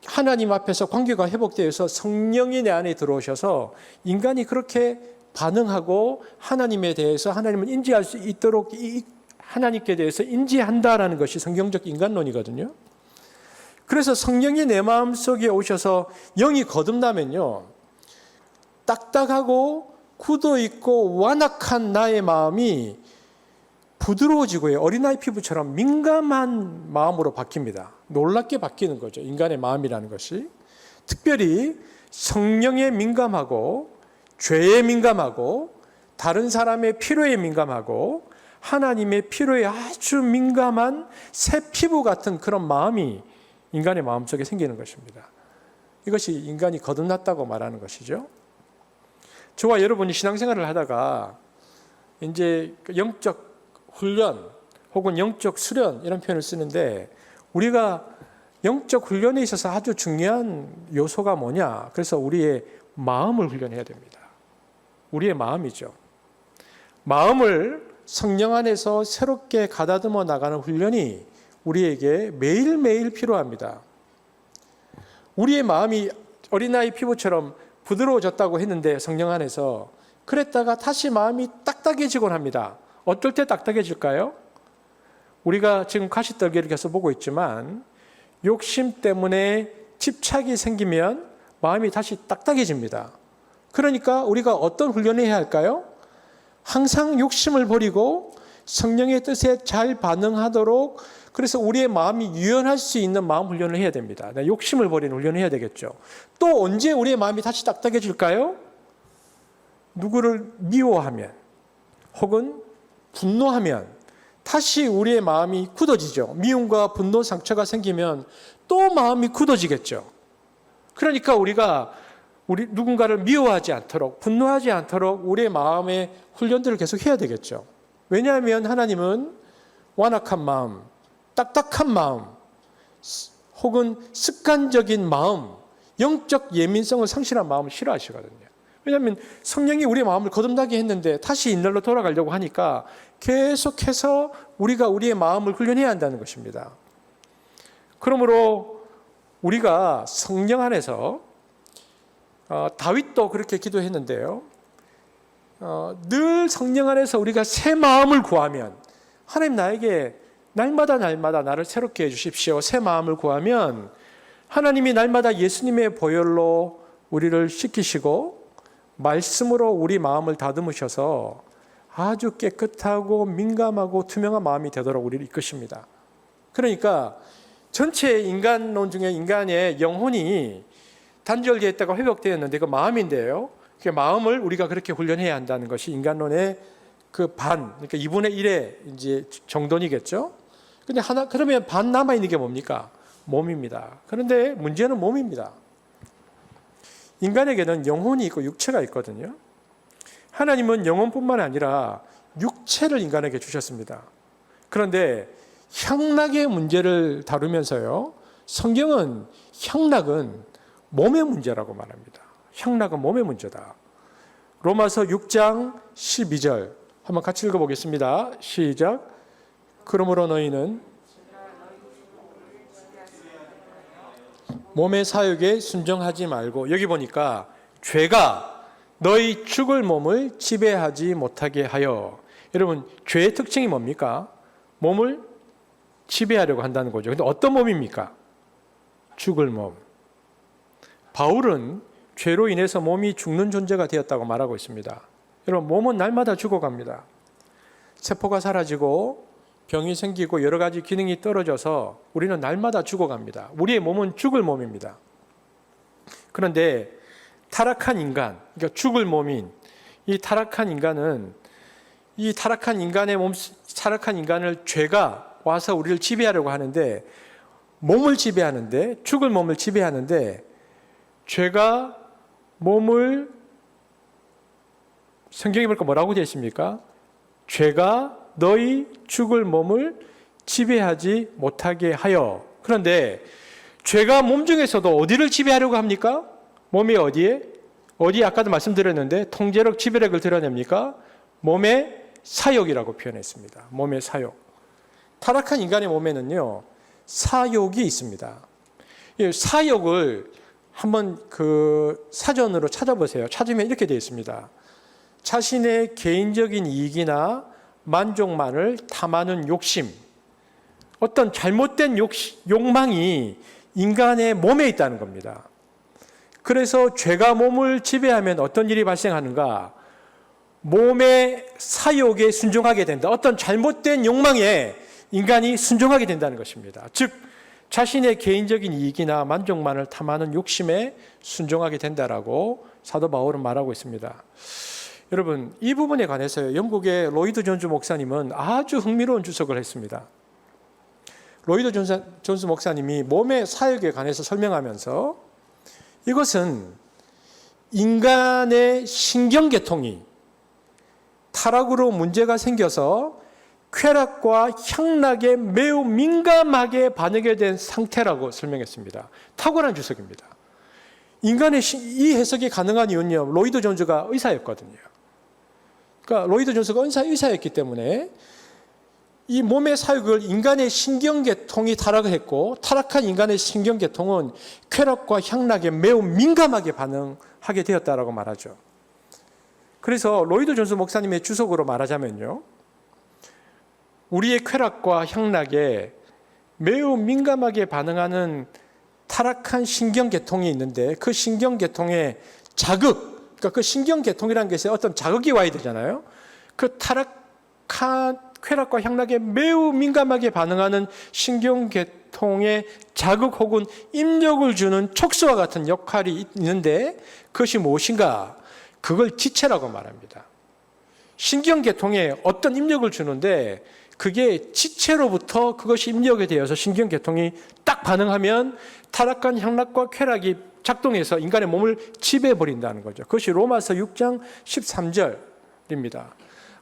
하나님 앞에서 관계가 회복되어서 성령이 내 안에 들어오셔서 인간이 그렇게 반응하고 하나님에 대해서 하나님을 인지할 수 있도록 하나님께 대해서 인지한다라는 것이 성경적 인간론이거든요. 그래서 성령이 내 마음속에 오셔서 영이 거듭나면요, 딱딱하고 굳어 있고 완악한 나의 마음이 부드러워지고요, 어린아이 피부처럼 민감한 마음으로 바뀝니다. 놀랍게 바뀌는 거죠, 인간의 마음이라는 것이. 특별히 성령에 민감하고 죄에 민감하고 다른 사람의 필요에 민감하고 하나님의 필요에 아주 민감한 새 피부 같은 그런 마음이 인간의 마음속에 생기는 것입니다. 이것이 인간이 거듭났다고 말하는 것이죠. 저와 여러분이 신앙생활을 하다가 이제 영적 훈련 혹은 영적 수련 이런 표현을 쓰는데, 우리가 영적 훈련에 있어서 아주 중요한 요소가 뭐냐? 그래서 우리의 마음을 훈련해야 됩니다. 우리의 마음이죠. 마음을 성령 안에서 새롭게 가다듬어 나가는 훈련이 우리에게 매일매일 필요합니다. 우리의 마음이 어린아이 피부처럼 부드러워졌다고 했는데 성령 안에서, 그랬다가 다시 마음이 딱딱해지곤 합니다. 어떨 때 딱딱해질까요? 우리가 지금 가시떨기를 계속 보고 있지만 욕심 때문에 집착이 생기면 마음이 다시 딱딱해집니다. 그러니까 우리가 어떤 훈련을 해야 할까요? 항상 욕심을 버리고 성령의 뜻에 잘 반응하도록, 그래서 우리의 마음이 유연할 수 있는 마음 훈련을 해야 됩니다. 욕심을 버리는 훈련을 해야 되겠죠. 또 언제 우리의 마음이 다시 딱딱해질까요? 누구를 미워하면 혹은 분노하면 다시 우리의 마음이 굳어지죠. 미움과 분노, 상처가 생기면 또 마음이 굳어지겠죠. 그러니까 우리가 누군가를 미워하지 않도록, 분노하지 않도록 우리의 마음의 훈련들을 계속 해야 되겠죠. 왜냐하면 하나님은 완악한 마음, 딱딱한 마음, 혹은 습관적인 마음, 영적 예민성을 상실한 마음을 싫어하시거든요. 왜냐하면 성령이 우리의 마음을 거듭나게 했는데 다시 옛날로 돌아가려고 하니까 계속해서 우리가 우리의 마음을 훈련해야 한다는 것입니다. 그러므로 우리가 성령 안에서 다윗도 그렇게 기도했는데요. 늘 성령 안에서 우리가 새 마음을 구하면 하나님 나에게 날마다 나를 새롭게 해주십시오. 새 마음을 구하면 하나님이 날마다 예수님의 보혈로 우리를 씻기시고 말씀으로 우리 마음을 다듬으셔서 아주 깨끗하고 민감하고 투명한 마음이 되도록 우리를 이끄십니다. 그러니까 전체 인간론 중에 인간의 영혼이 단절되어 있다가 회복되었는데 그 마음인데요. 그 마음을 우리가 그렇게 훈련해야 한다는 것이 인간론의 그 반, 그러니까 2분의 1의 이제 정돈이겠죠. 근데 그러면 반 남아 있는 게 뭡니까? 몸입니다. 그런데 문제는 몸입니다. 인간에게는 영혼이 있고 육체가 있거든요. 하나님은 영혼뿐만 아니라 육체를 인간에게 주셨습니다. 그런데 향락의 문제를 다루면서요, 성경은 향락은 몸의 문제라고 말합니다. 향락은 몸의 문제다. 로마서 6장 12절 한번 같이 읽어보겠습니다. 시작. 그러므로 너희는 몸의 사욕에 순종하지 말고, 여기 보니까 죄가 너희 죽을 몸을 지배하지 못하게 하여. 여러분, 죄의 특징이 뭡니까? 몸을 지배하려고 한다는 거죠. 근데 어떤 몸입니까? 죽을 몸. 바울은 죄로 인해서 몸이 죽는 존재가 되었다고 말하고 있습니다. 여러분, 몸은 날마다 죽어갑니다. 세포가 사라지고 병이 생기고 여러 가지 기능이 떨어져서 우리는 날마다 죽어갑니다. 우리의 몸은 죽을 몸입니다. 그런데 타락한 인간, 그러니까 죽을 몸인 이 타락한 인간은 이 타락한 인간을 죄가 와서 우리를 지배하려고 하는데, 몸을 지배하는데, 죽을 몸을 지배하는데, 죄가 몸을, 성경에 보니까 뭐라고 되어 있습니까? 죄가 너희 죽을 몸을 지배하지 못하게 하여. 그런데 죄가 몸 중에서도 어디를 지배하려고 합니까? 몸이 어디에? 아까도 말씀드렸는데 통제력, 지배력을 드러냅니까? 몸의 사욕이라고 표현했습니다. 몸의 사욕. 타락한 인간의 몸에는요, 사욕이 있습니다. 이 사욕을 한번 그 사전으로 찾아보세요. 찾으면 이렇게 되어 있습니다. 자신의 개인적인 이익이나 만족만을 탐하는 욕심, 어떤 잘못된 욕망이 인간의 몸에 있다는 겁니다. 그래서 죄가 몸을 지배하면 어떤 일이 발생하는가? 몸의 사욕에 순종하게 된다. 어떤 잘못된 욕망에 인간이 순종하게 된다는 것입니다. 즉, 자신의 개인적인 이익이나 만족만을 탐하는 욕심에 순종하게 된다라고 사도 바울은 말하고 있습니다. 여러분, 이 부분에 관해서 영국의 로이드 존스 목사님은 아주 흥미로운 주석을 했습니다. 로이드 존스 목사님이 몸의 사역에 관해서 설명하면서 이것은 인간의 신경계통이 타락으로 문제가 생겨서 쾌락과 향락에 매우 민감하게 반응하게 된 상태라고 설명했습니다. 탁월한 주석입니다. 인간의 이 해석이 가능한 이유는요, 로이드 존스가 의사였거든요. 그러니까 로이드 존스가 의사였기 때문에 이 몸의 사역을 인간의 신경계통이 타락을 했고, 타락한 인간의 신경계통은 쾌락과 향락에 매우 민감하게 반응하게 되었다라고 말하죠. 그래서 로이드 존스 목사님의 주석으로 말하자면요, 우리의 쾌락과 향락에 매우 민감하게 반응하는 타락한 신경계통이 있는데, 그 신경계통의 자극, 그러니까 그 신경계통이라는 것에 어떤 자극이 와야 되잖아요. 그 타락한 쾌락과 향락에 매우 민감하게 반응하는 신경계통의 자극 혹은 입력을 주는 촉수와 같은 역할이 있는데, 그것이 무엇인가? 그걸 지체라고 말합니다. 신경계통에 어떤 입력을 주는데, 그게 지체로부터 그것이 입력이 되어서 신경계통이 딱 반응하면 타락한 향락과 쾌락이 작동해서 인간의 몸을 지배해버린다는 거죠. 그것이 로마서 6장 13절입니다.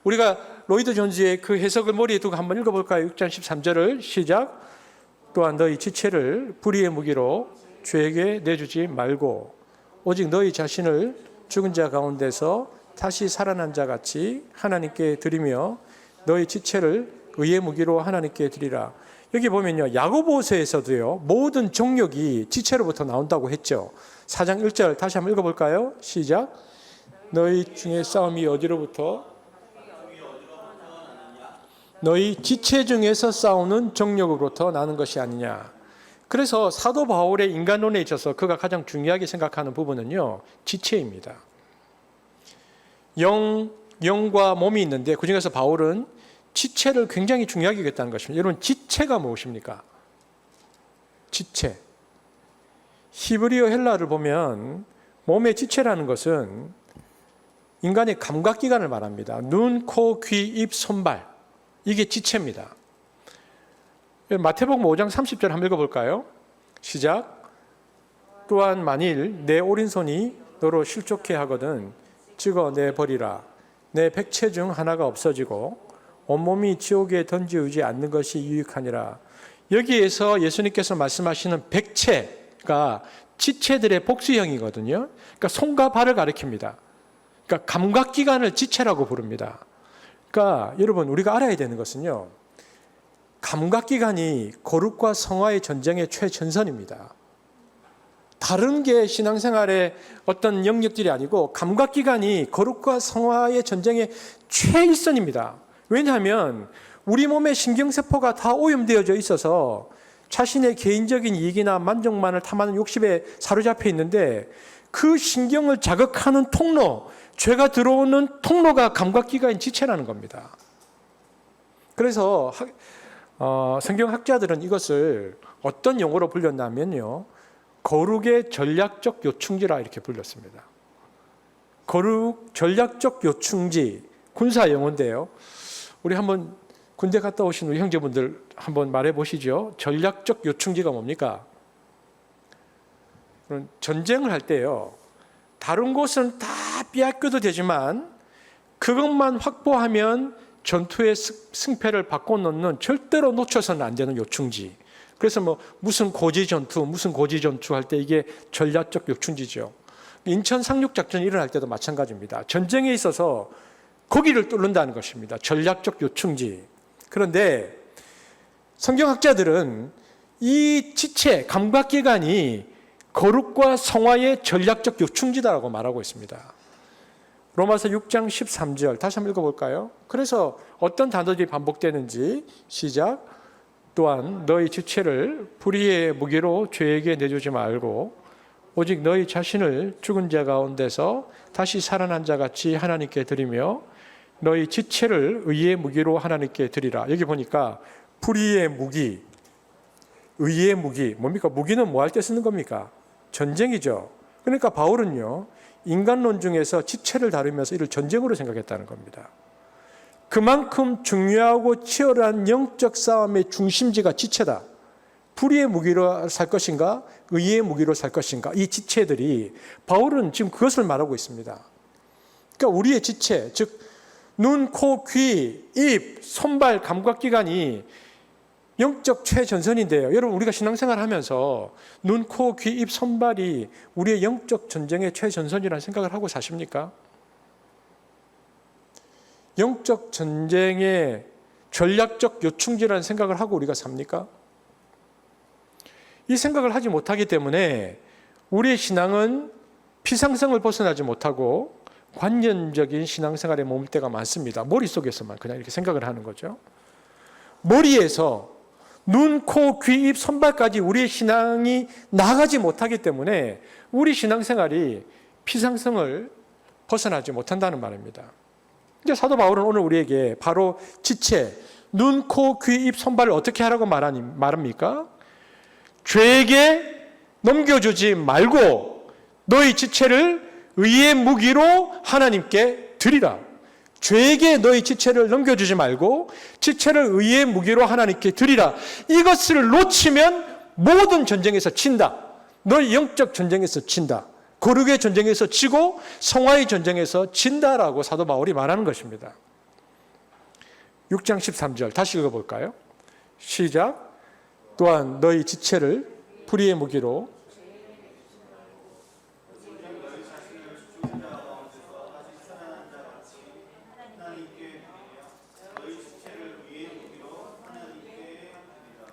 우리가 로이드 존스의 그 해석을 머리에 두고 한번 읽어볼까요? 6장 13절을 시작. 또한 너희 지체를 불의의 무기로 죄에게 내주지 말고 오직 너희 자신을 죽은 자 가운데서 다시 살아난 자 같이 하나님께 드리며 너희 지체를 의의 무기로 하나님께 드리라. 여기 보면요, 야고보서에서도요 모든 정욕이 지체로부터 나온다고 했죠. 4장 1절 다시 한번 읽어볼까요? 시작. 너희 중에 싸움이 어디로부터? 너희 지체 중에서 싸우는 정욕으로부터 나는 것이 아니냐. 그래서 사도 바울의 인간론에 있어서 그가 가장 중요하게 생각하는 부분은요, 지체입니다. 영과 몸이 있는데 그중에서 바울은 지체를 굉장히 중요하게 여겼다는 것입니다. 여러분, 지체가 무엇입니까? 지체. 히브리어 헬라를 보면 몸의 지체라는 것은 인간의 감각기관을 말합니다. 눈, 코, 귀, 입, 손발. 이게 지체입니다. 마태복음 5장 30절 한번 읽어볼까요? 시작. 또한 만일 내 오른손이 너로 실족해 하거든 찍어 내버리라. 내 백체 중 하나가 없어지고 온몸이 지옥에 던지우지 않는 것이 유익하니라. 여기에서 예수님께서 말씀하시는 백체가 지체들의 복수형이거든요. 그러니까 손과 발을 가리킵니다. 그러니까 감각기관을 지체라고 부릅니다. 그러니까 여러분, 우리가 알아야 되는 것은요, 감각기관이 거룩과 성화의 전쟁의 최전선입니다. 다른 게 신앙생활의 어떤 영역들이 아니고 감각기관이 거룩과 성화의 전쟁의 최일선입니다. 왜냐하면 우리 몸의 신경세포가 다 오염되어져 있어서 자신의 개인적인 이익이나 만족만을 탐하는 욕심에 사로잡혀 있는데, 그 신경을 자극하는 통로, 죄가 들어오는 통로가 감각기관인 지체라는 겁니다. 그래서 성경학자들은 이것을 어떤 용어로 불렸냐면요, 거룩의 전략적 요충지라 이렇게 불렸습니다. 거룩 전략적 요충지, 군사 용어인데요. 우리 한번 군대 갔다 오신 우리 형제분들 한번 말해 보시죠. 전략적 요충지가 뭡니까? 전쟁을 할 때요, 다른 곳은 다 빼앗겨도 되지만 그것만 확보하면 전투의 승패를 바꿔놓는, 절대로 놓쳐서는 안 되는 요충지. 그래서 무슨 고지 전투 할 때 이게 전략적 요충지죠. 인천 상륙작전이 일어날 때도 마찬가지입니다. 전쟁에 있어서 거기를 뚫는다는 것입니다. 전략적 요충지. 그런데 성경학자들은 이 지체, 감각기관이 거룩과 성화의 전략적 요충지다라고 말하고 있습니다. 로마서 6장 13절 다시 한번 읽어볼까요? 그래서 어떤 단어들이 반복되는지 시작. 또한 너희 지체를 불의의 무기로 죄에게 내주지 말고 오직 너희 자신을 죽은 자 가운데서 다시 살아난 자 같이 하나님께 드리며 너희 지체를 의의 무기로 하나님께 드리라. 여기 보니까 불의의 무기, 의의 무기, 뭡니까? 무기는 뭐 할 때 쓰는 겁니까? 전쟁이죠. 그러니까 바울은요, 인간론 중에서 지체를 다루면서 이를 전쟁으로 생각했다는 겁니다. 그만큼 중요하고 치열한 영적 싸움의 중심지가 지체다. 불의의 무기로 살 것인가, 의의 무기로 살 것인가, 이 지체들이, 바울은 지금 그것을 말하고 있습니다. 그러니까 우리의 지체, 즉 눈, 코, 귀, 입, 손발, 감각기관이 영적 최전선인데요. 여러분, 우리가 신앙생활을 하면서 눈, 코, 귀, 입, 손발이 우리의 영적 전쟁의 최전선이라는 생각을 하고 사십니까? 영적 전쟁의 전략적 요충지라는 생각을 하고 우리가 삽니까? 이 생각을 하지 못하기 때문에 우리의 신앙은 피상성을 벗어나지 못하고 관념적인 신앙생활에 머물 때가 많습니다. 머릿속에서만 그냥 이렇게 생각을 하는 거죠. 머리에서 눈, 코, 귀, 입, 손발까지 우리의 신앙이 나가지 못하기 때문에 우리 신앙생활이 피상성을 벗어나지 못한다는 말입니다. 이제 사도 바울은 오늘 우리에게 바로 지체, 눈, 코, 귀, 입, 손발을 어떻게 하라고 말합니까? 죄에게 넘겨주지 말고 너희 지체를 의의 무기로 하나님께 드리라. 죄에게 너희 지체를 넘겨주지 말고 지체를 의의 무기로 하나님께 드리라. 이것을 놓치면 모든 전쟁에서 진다. 너희 영적 전쟁에서 진다. 거룩의 전쟁에서 지고 성화의 전쟁에서 진다라고 사도 바울이 말하는 것입니다. 6장 13절 다시 읽어볼까요? 시작. 또한 너희 지체를 불의의 무기로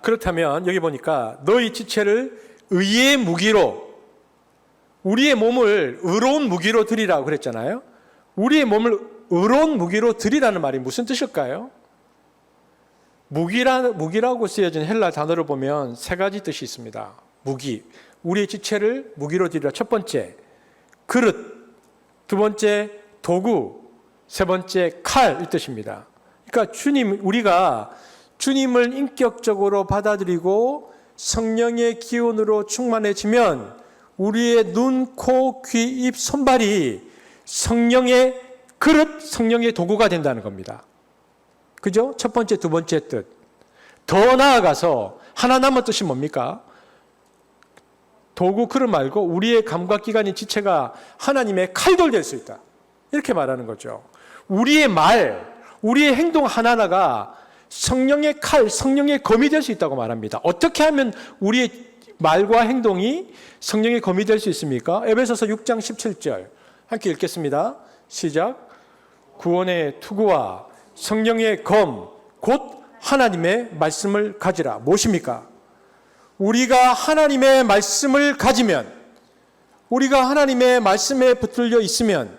그렇다면 여기 보니까 너희 지체를 의의 무기로, 우리의 몸을 의로운 무기로 드리라고 그랬잖아요. 우리의 몸을 의로운 무기로 드리라는 말이 무슨 뜻일까요? 무기라고 쓰여진 헬라 단어를 보면 세 가지 뜻이 있습니다. 무기, 우리의 지체를 무기로 드리라. 첫 번째, 그릇. 두 번째, 도구. 세 번째, 칼. 이 뜻입니다. 그러니까 우리가 주님을 인격적으로 받아들이고 성령의 기운으로 충만해지면 우리의 눈, 코, 귀, 입, 손발이 성령의 그릇, 성령의 도구가 된다는 겁니다. 그죠? 첫 번째, 두 번째 뜻. 더 나아가서 하나 남은 뜻이 뭡니까? 도구, 그릇 말고 우리의 감각기관인 지체가 하나님의 칼돌 될 수 있다. 이렇게 말하는 거죠. 우리의 말, 우리의 행동 하나하나가 성령의 칼, 성령의 검이 될 수 있다고 말합니다. 어떻게 하면 우리의 말과 행동이 성령의 검이 될 수 있습니까? 에베소서 6장 17절 함께 읽겠습니다. 시작. 구원의 투구와 성령의 검, 곧 하나님의 말씀을 가지라. 무엇입니까? 우리가 하나님의 말씀을 가지면, 우리가 하나님의 말씀에 붙들려 있으면,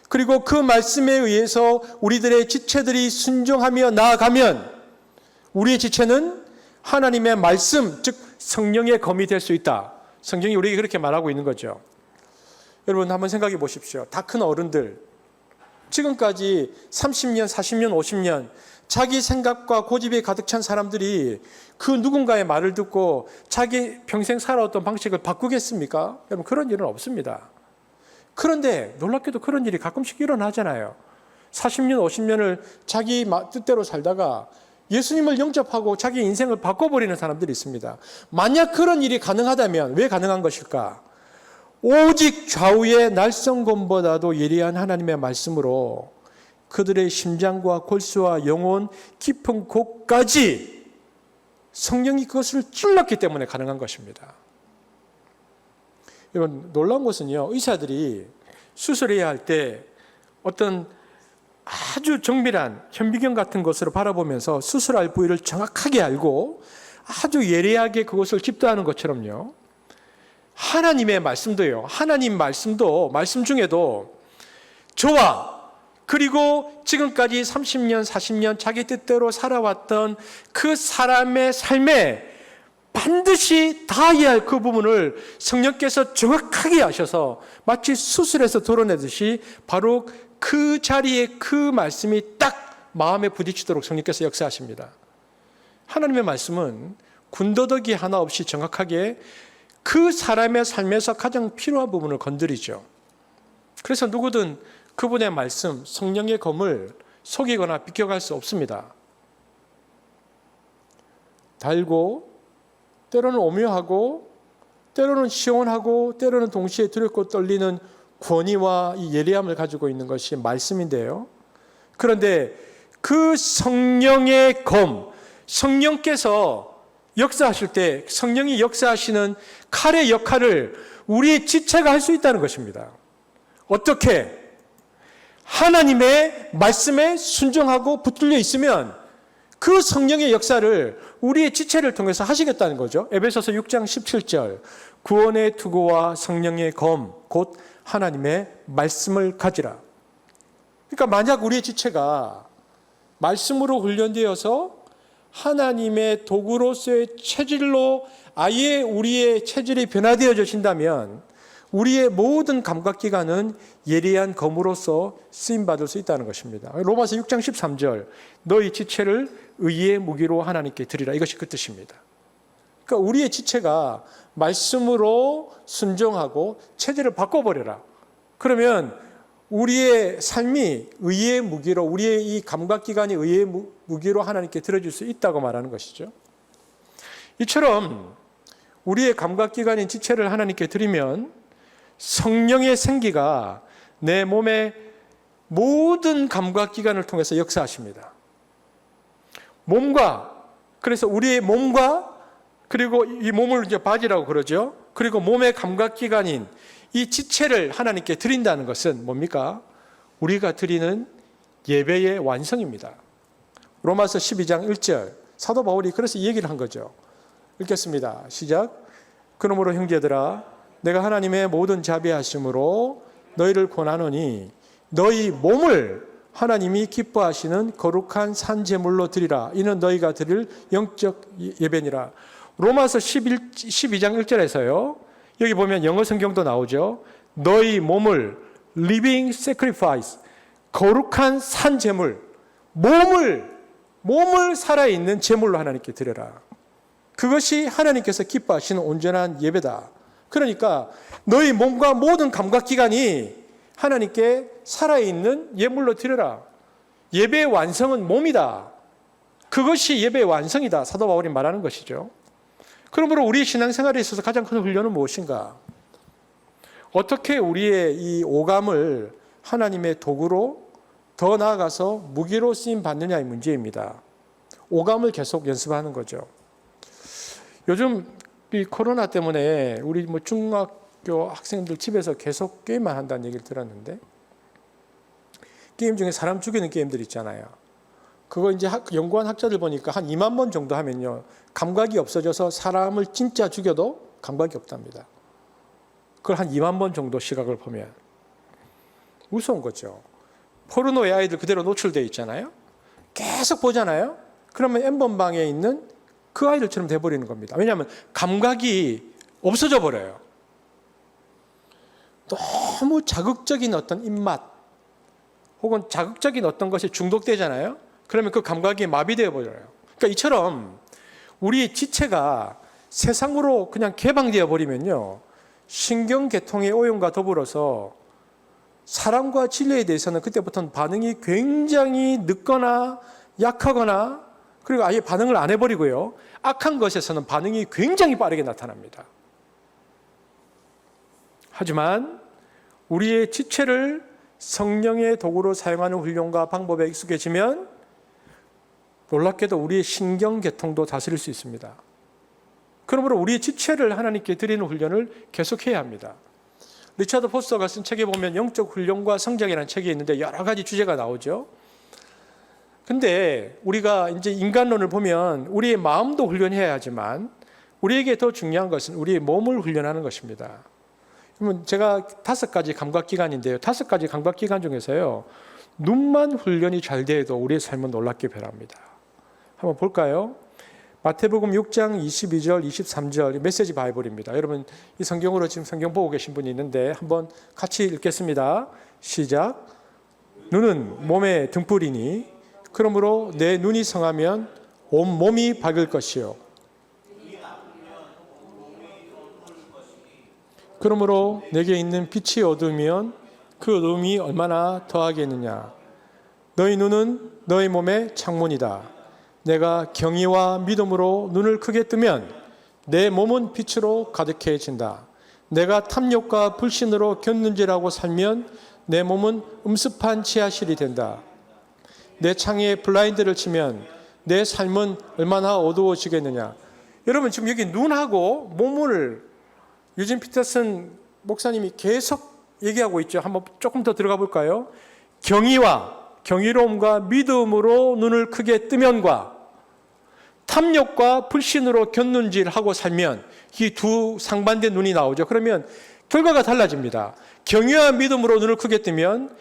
그리고 그 말씀에 의해서 우리들의 지체들이 순종하며 나아가면 우리의 지체는 하나님의 말씀, 즉 성령의 검이 될 수 있다. 성경이 우리에게 그렇게 말하고 있는 거죠. 여러분 한번 생각해 보십시오. 다 큰 어른들, 지금까지 30년, 40년, 50년 자기 생각과 고집에 가득 찬 사람들이 그 누군가의 말을 듣고 자기 평생 살아왔던 방식을 바꾸겠습니까? 여러분 그런 일은 없습니다. 그런데 놀랍게도 그런 일이 가끔씩 일어나잖아요. 40년, 50년을 자기 뜻대로 살다가 예수님을 영접하고 자기 인생을 바꿔버리는 사람들이 있습니다. 만약 그런 일이 가능하다면 왜 가능한 것일까? 오직 좌우의 날성검보다도 예리한 하나님의 말씀으로 그들의 심장과 골수와 영혼 깊은 곳까지 성령이 그것을 찔렀기 때문에 가능한 것입니다. 여러분 놀라운 것은요, 의사들이 수술해야 할 때 어떤 아주 정밀한 현미경 같은 것으로 바라보면서 수술할 부위를 정확하게 알고 아주 예리하게 그것을 집도하는 것처럼요, 하나님의 말씀도요, 하나님 말씀도, 말씀 중에도 저와 그리고 지금까지 30년, 40년 자기 뜻대로 살아왔던 그 사람의 삶에 반드시 닿아야 할 그 부분을 성령께서 정확하게 아셔서 마치 수술에서 드러내듯이 바로 그 자리에 그 말씀이 딱 마음에 부딪히도록 성령께서 역사하십니다. 하나님의 말씀은 군더더기 하나 없이 정확하게 그 사람의 삶에서 가장 필요한 부분을 건드리죠. 그래서 누구든 그분의 말씀, 성령의 검을 속이거나 비껴갈 수 없습니다. 달고 때로는 오묘하고 때로는 시원하고 때로는 동시에 두렵고 떨리는 권위와 이 예리함을 가지고 있는 것이 말씀인데요. 그런데 그 성령의 검, 성령께서 역사하실 때 성령이 역사하시는 칼의 역할을 우리의 지체가 할 수 있다는 것입니다. 어떻게? 하나님의 말씀에 순종하고 붙들려 있으면 그 성령의 역사를 우리의 지체를 통해서 하시겠다는 거죠. 에베소서 6장 17절 구원의 투구와 성령의 검 곧 하나님의 말씀을 가지라. 그러니까 만약 우리의 지체가 말씀으로 훈련되어서 하나님의 도구로서의 체질로 아예 우리의 체질이 변화되어진다면 우리의 모든 감각기관은 예리한 검으로서 쓰임받을 수 있다는 것입니다. 로마서 6장 13절 너희 지체를 의의 무기로 하나님께 드리라. 이것이 그 뜻입니다. 그러니까 우리의 지체가 말씀으로 순종하고 체질을 바꿔버려라. 그러면 우리의 삶이 의의 무기로, 우리의 이 감각기관이 의의 무기로 하나님께 드려줄 수 있다고 말하는 것이죠. 이처럼 우리의 감각기관인 지체를 하나님께 드리면 성령의 생기가 내 몸의 모든 감각기관을 통해서 역사하십니다. 몸과, 그래서 우리의 몸과, 그리고 이 몸을 이제 바디라고 그러죠. 그리고 몸의 감각기관인 이 지체를 하나님께 드린다는 것은 뭡니까? 우리가 드리는 예배의 완성입니다. 로마서 12장 1절 사도 바울이 그래서 이 얘기를 한 거죠. 읽겠습니다. 시작. 그러므로 형제들아 내가 하나님의 모든 자비하심으로 너희를 권하노니 너희 몸을 하나님이 기뻐하시는 거룩한 산 제물로 드리라. 이는 너희가 드릴 영적 예배니라. 로마서 12장 1절에서요. 여기 보면 영어 성경도 나오죠. 너희 몸을 living sacrifice, 거룩한 산 제물, 몸을 살아있는 제물로 하나님께 드려라. 그것이 하나님께서 기뻐하시는 온전한 예배다. 그러니까 너희 몸과 모든 감각기관이 하나님께 살아있는 예물로 드려라. 예배의 완성은 몸이다. 그것이 예배의 완성이다. 사도 바울이 말하는 것이죠. 그러므로 우리 신앙생활에 있어서 가장 큰 훈련은 무엇인가? 어떻게 우리의 이 오감을 하나님의 도구로 더 나아가서 무기로 쓰임 받느냐의 문제입니다. 오감을 계속 연습하는 거죠. 요즘 이 코로나 때문에 우리 중학교 학생들 집에서 계속 게임만 한다는 얘기를 들었는데, 게임 중에 사람 죽이는 게임들 있잖아요. 그거 이제 연구한 학자들 보니까 한 2만 번 정도 하면요, 감각이 없어져서 사람을 진짜 죽여도 감각이 없답니다. 그걸 한 2만 번 정도 시각을 보면 무서운 거죠. 포르노에 아이들 그대로 노출되어 있잖아요. 계속 보잖아요. 그러면 N번방에 있는 그 아이들처럼 돼버리는 겁니다. 왜냐하면 감각이 없어져 버려요. 너무 자극적인 어떤 입맛 혹은 자극적인 어떤 것에 중독되잖아요. 그러면 그 감각이 마비되어 버려요. 그러니까 이처럼 우리 지체가 세상으로 그냥 개방되어 버리면요, 신경계통의 오염과 더불어서 사랑과 진리에 대해서는 그때부터는 반응이 굉장히 늦거나 약하거나, 그리고 아예 반응을 안 해버리고요, 악한 것에서는 반응이 굉장히 빠르게 나타납니다. 하지만 우리의 지체를 성령의 도구로 사용하는 훈련과 방법에 익숙해지면 놀랍게도 우리의 신경계통도 다스릴 수 있습니다. 그러므로 우리의 지체를 하나님께 드리는 훈련을 계속해야 합니다. 리차드 포스터가 쓴 책에 보면 영적 훈련과 성장이라는 책이 있는데 여러 가지 주제가 나오죠. 근데 우리가 이제 인간론을 보면 우리의 마음도 훈련해야 하지만 우리에게 더 중요한 것은 우리의 몸을 훈련하는 것입니다. 그러면 제가 5가지 감각기관인데요. 5가지 감각기관 중에서요, 눈만 훈련이 잘 돼도 우리의 삶은 놀랍게 변합니다. 한번 볼까요? 마태복음 6장 22절, 23절 메시지 바이블입니다. 여러분 이 성경으로 지금 성경 보고 계신 분이 있는데 한번 같이 읽겠습니다. 시작. 눈은 몸의 등불이니 그러므로 내 눈이 성하면 온 몸이 밝을 것이요. 그러므로 내게 있는 빛이 어두우면 그 어둠이 얼마나 더하겠느냐. 너희 눈은 너희 몸의 창문이다. 내가 경의와 믿음으로 눈을 크게 뜨면 내 몸은 빛으로 가득해진다. 내가 탐욕과 불신으로 곁눈질하고 살면 내 몸은 음습한 지하실이 된다. 내 창에 블라인드를 치면 내 삶은 얼마나 어두워지겠느냐. 여러분 지금 여기 눈하고 몸을 유진 피터슨 목사님이 계속 얘기하고 있죠. 한번 조금 더 들어가 볼까요? 경의와 경이로움과 믿음으로 눈을 크게 뜨면과 탐욕과 불신으로 곁눈질하고 살면 이 두 상반된 눈이 나오죠. 그러면 결과가 달라집니다. 경의와 믿음으로 눈을 크게 뜨면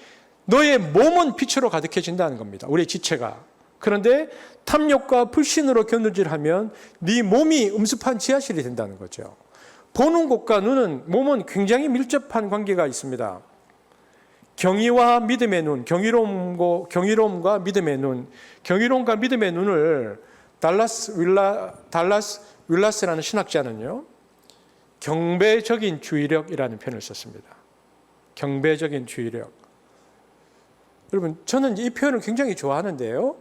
너의 몸은 빛으로 가득해진다는 겁니다. 우리의 지체가. 그런데 탐욕과 불신으로 곁눈질하면 네 몸이 음습한 지하실이 된다는 거죠. 보는 곳과 눈은, 몸은 굉장히 밀접한 관계가 있습니다. 경의와 믿음의 눈, 경이로움과 믿음의 눈, 경이로움과 믿음의 눈을 달라스 윌라스라는 신학자는요, 경배적인 주의력이라는 표현을 썼습니다. 경배적인 주의력. 여러분, 저는 이 표현을 굉장히 좋아하는데요.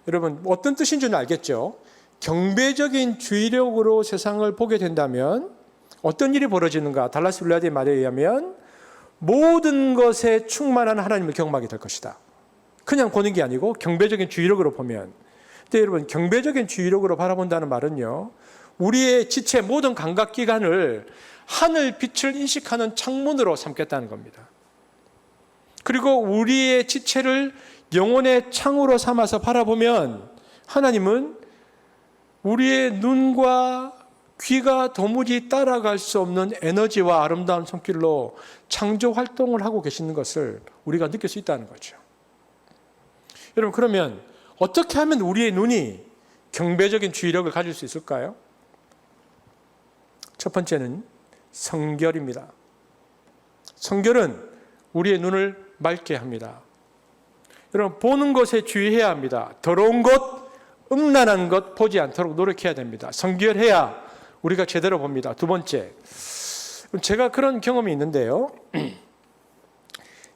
여러분, 어떤 뜻인 줄 알겠죠? 경배적인 주의력으로 세상을 보게 된다면 어떤 일이 벌어지는가? 달라스 윌라드의 말에 의하면 모든 것에 충만한 하나님을 경험하게 될 것이다. 그냥 보는 게 아니고 경배적인 주의력으로 보면. 근데 여러분, 경배적인 주의력으로 바라본다는 말은요, 우리의 지체 모든 감각기관을 하늘 빛을 인식하는 창문으로 삼겠다는 겁니다. 그리고 우리의 지체를 영혼의 창으로 삼아서 바라보면 하나님은 우리의 눈과 귀가 도무지 따라갈 수 없는 에너지와 아름다운 손길로 창조 활동을 하고 계시는 것을 우리가 느낄 수 있다는 거죠. 여러분, 그러면 어떻게 하면 우리의 눈이 경배적인 주의력을 가질 수 있을까요? 첫 번째는 성결입니다. 성결은 우리의 눈을 맑게 합니다. 여러분, 보는 것에 주의해야 합니다. 더러운 것, 음란한 것 보지 않도록 노력해야 됩니다. 성결해야 우리가 제대로 봅니다. 두 번째, 제가 그런 경험이 있는데요.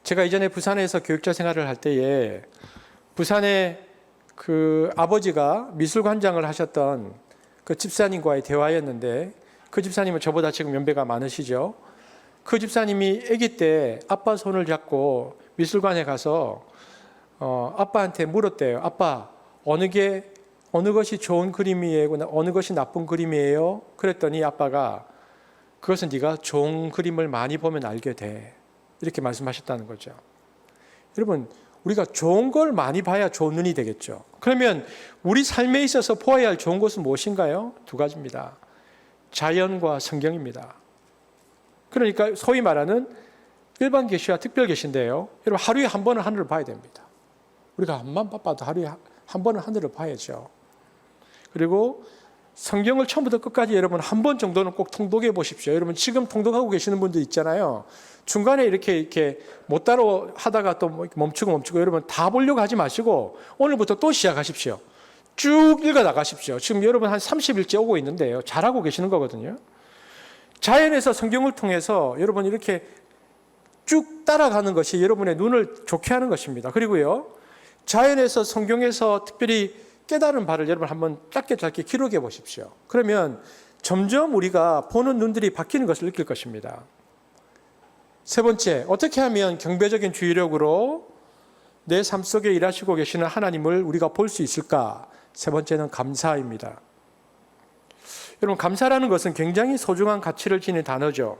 제가 이전에 부산에서 교육자 생활을 할 때에 부산에 그 아버지가 미술관장을 하셨던 그 집사님과의 대화였는데, 그 집사님은 저보다 지금 연배가 많으시죠. 그 집사님이 아기 때 아빠 손을 잡고 미술관에 가서 아빠한테 물었대요. 아빠, 어느 것이 좋은 그림이에요? 어느 것이 나쁜 그림이에요? 그랬더니 아빠가 그것은 네가 좋은 그림을 많이 보면 알게 돼. 이렇게 말씀하셨다는 거죠. 여러분, 우리가 좋은 걸 많이 봐야 좋은 눈이 되겠죠. 그러면 우리 삶에 있어서 보아야 할 좋은 것은 무엇인가요? 두 가지입니다. 자연과 성경입니다. 그러니까 소위 말하는 일반 계시와 특별 계시인데요. 여러분, 하루에 한 번은 하늘을 봐야 됩니다. 우리가 한번 바빠도 하루에 한 번은 하늘을 봐야죠. 그리고 성경을 처음부터 끝까지 여러분 한 번 정도는 꼭 통독해 보십시오. 여러분, 지금 통독하고 계시는 분들 있잖아요. 중간에 이렇게 못 따라 하다가 또 멈추고 여러분 다 보려고 하지 마시고 오늘부터 또 시작하십시오. 쭉 읽어 나가십시오. 지금 여러분 한 30일째 오고 있는데요. 잘하고 계시는 거거든요. 자연에서 성경을 통해서 여러분 이렇게 쭉 따라가는 것이 여러분의 눈을 좋게 하는 것입니다. 그리고요, 자연에서 성경에서 특별히 깨달은 바를 여러분 한번 짧게 기록해 보십시오. 그러면 점점 우리가 보는 눈들이 바뀌는 것을 느낄 것입니다. 세 번째, 어떻게 하면 경배적인 주의력으로 내 삶 속에 일하시고 계시는 하나님을 우리가 볼 수 있을까? 세 번째는 감사입니다. 여러분, 감사라는 것은 굉장히 소중한 가치를 지닌 단어죠.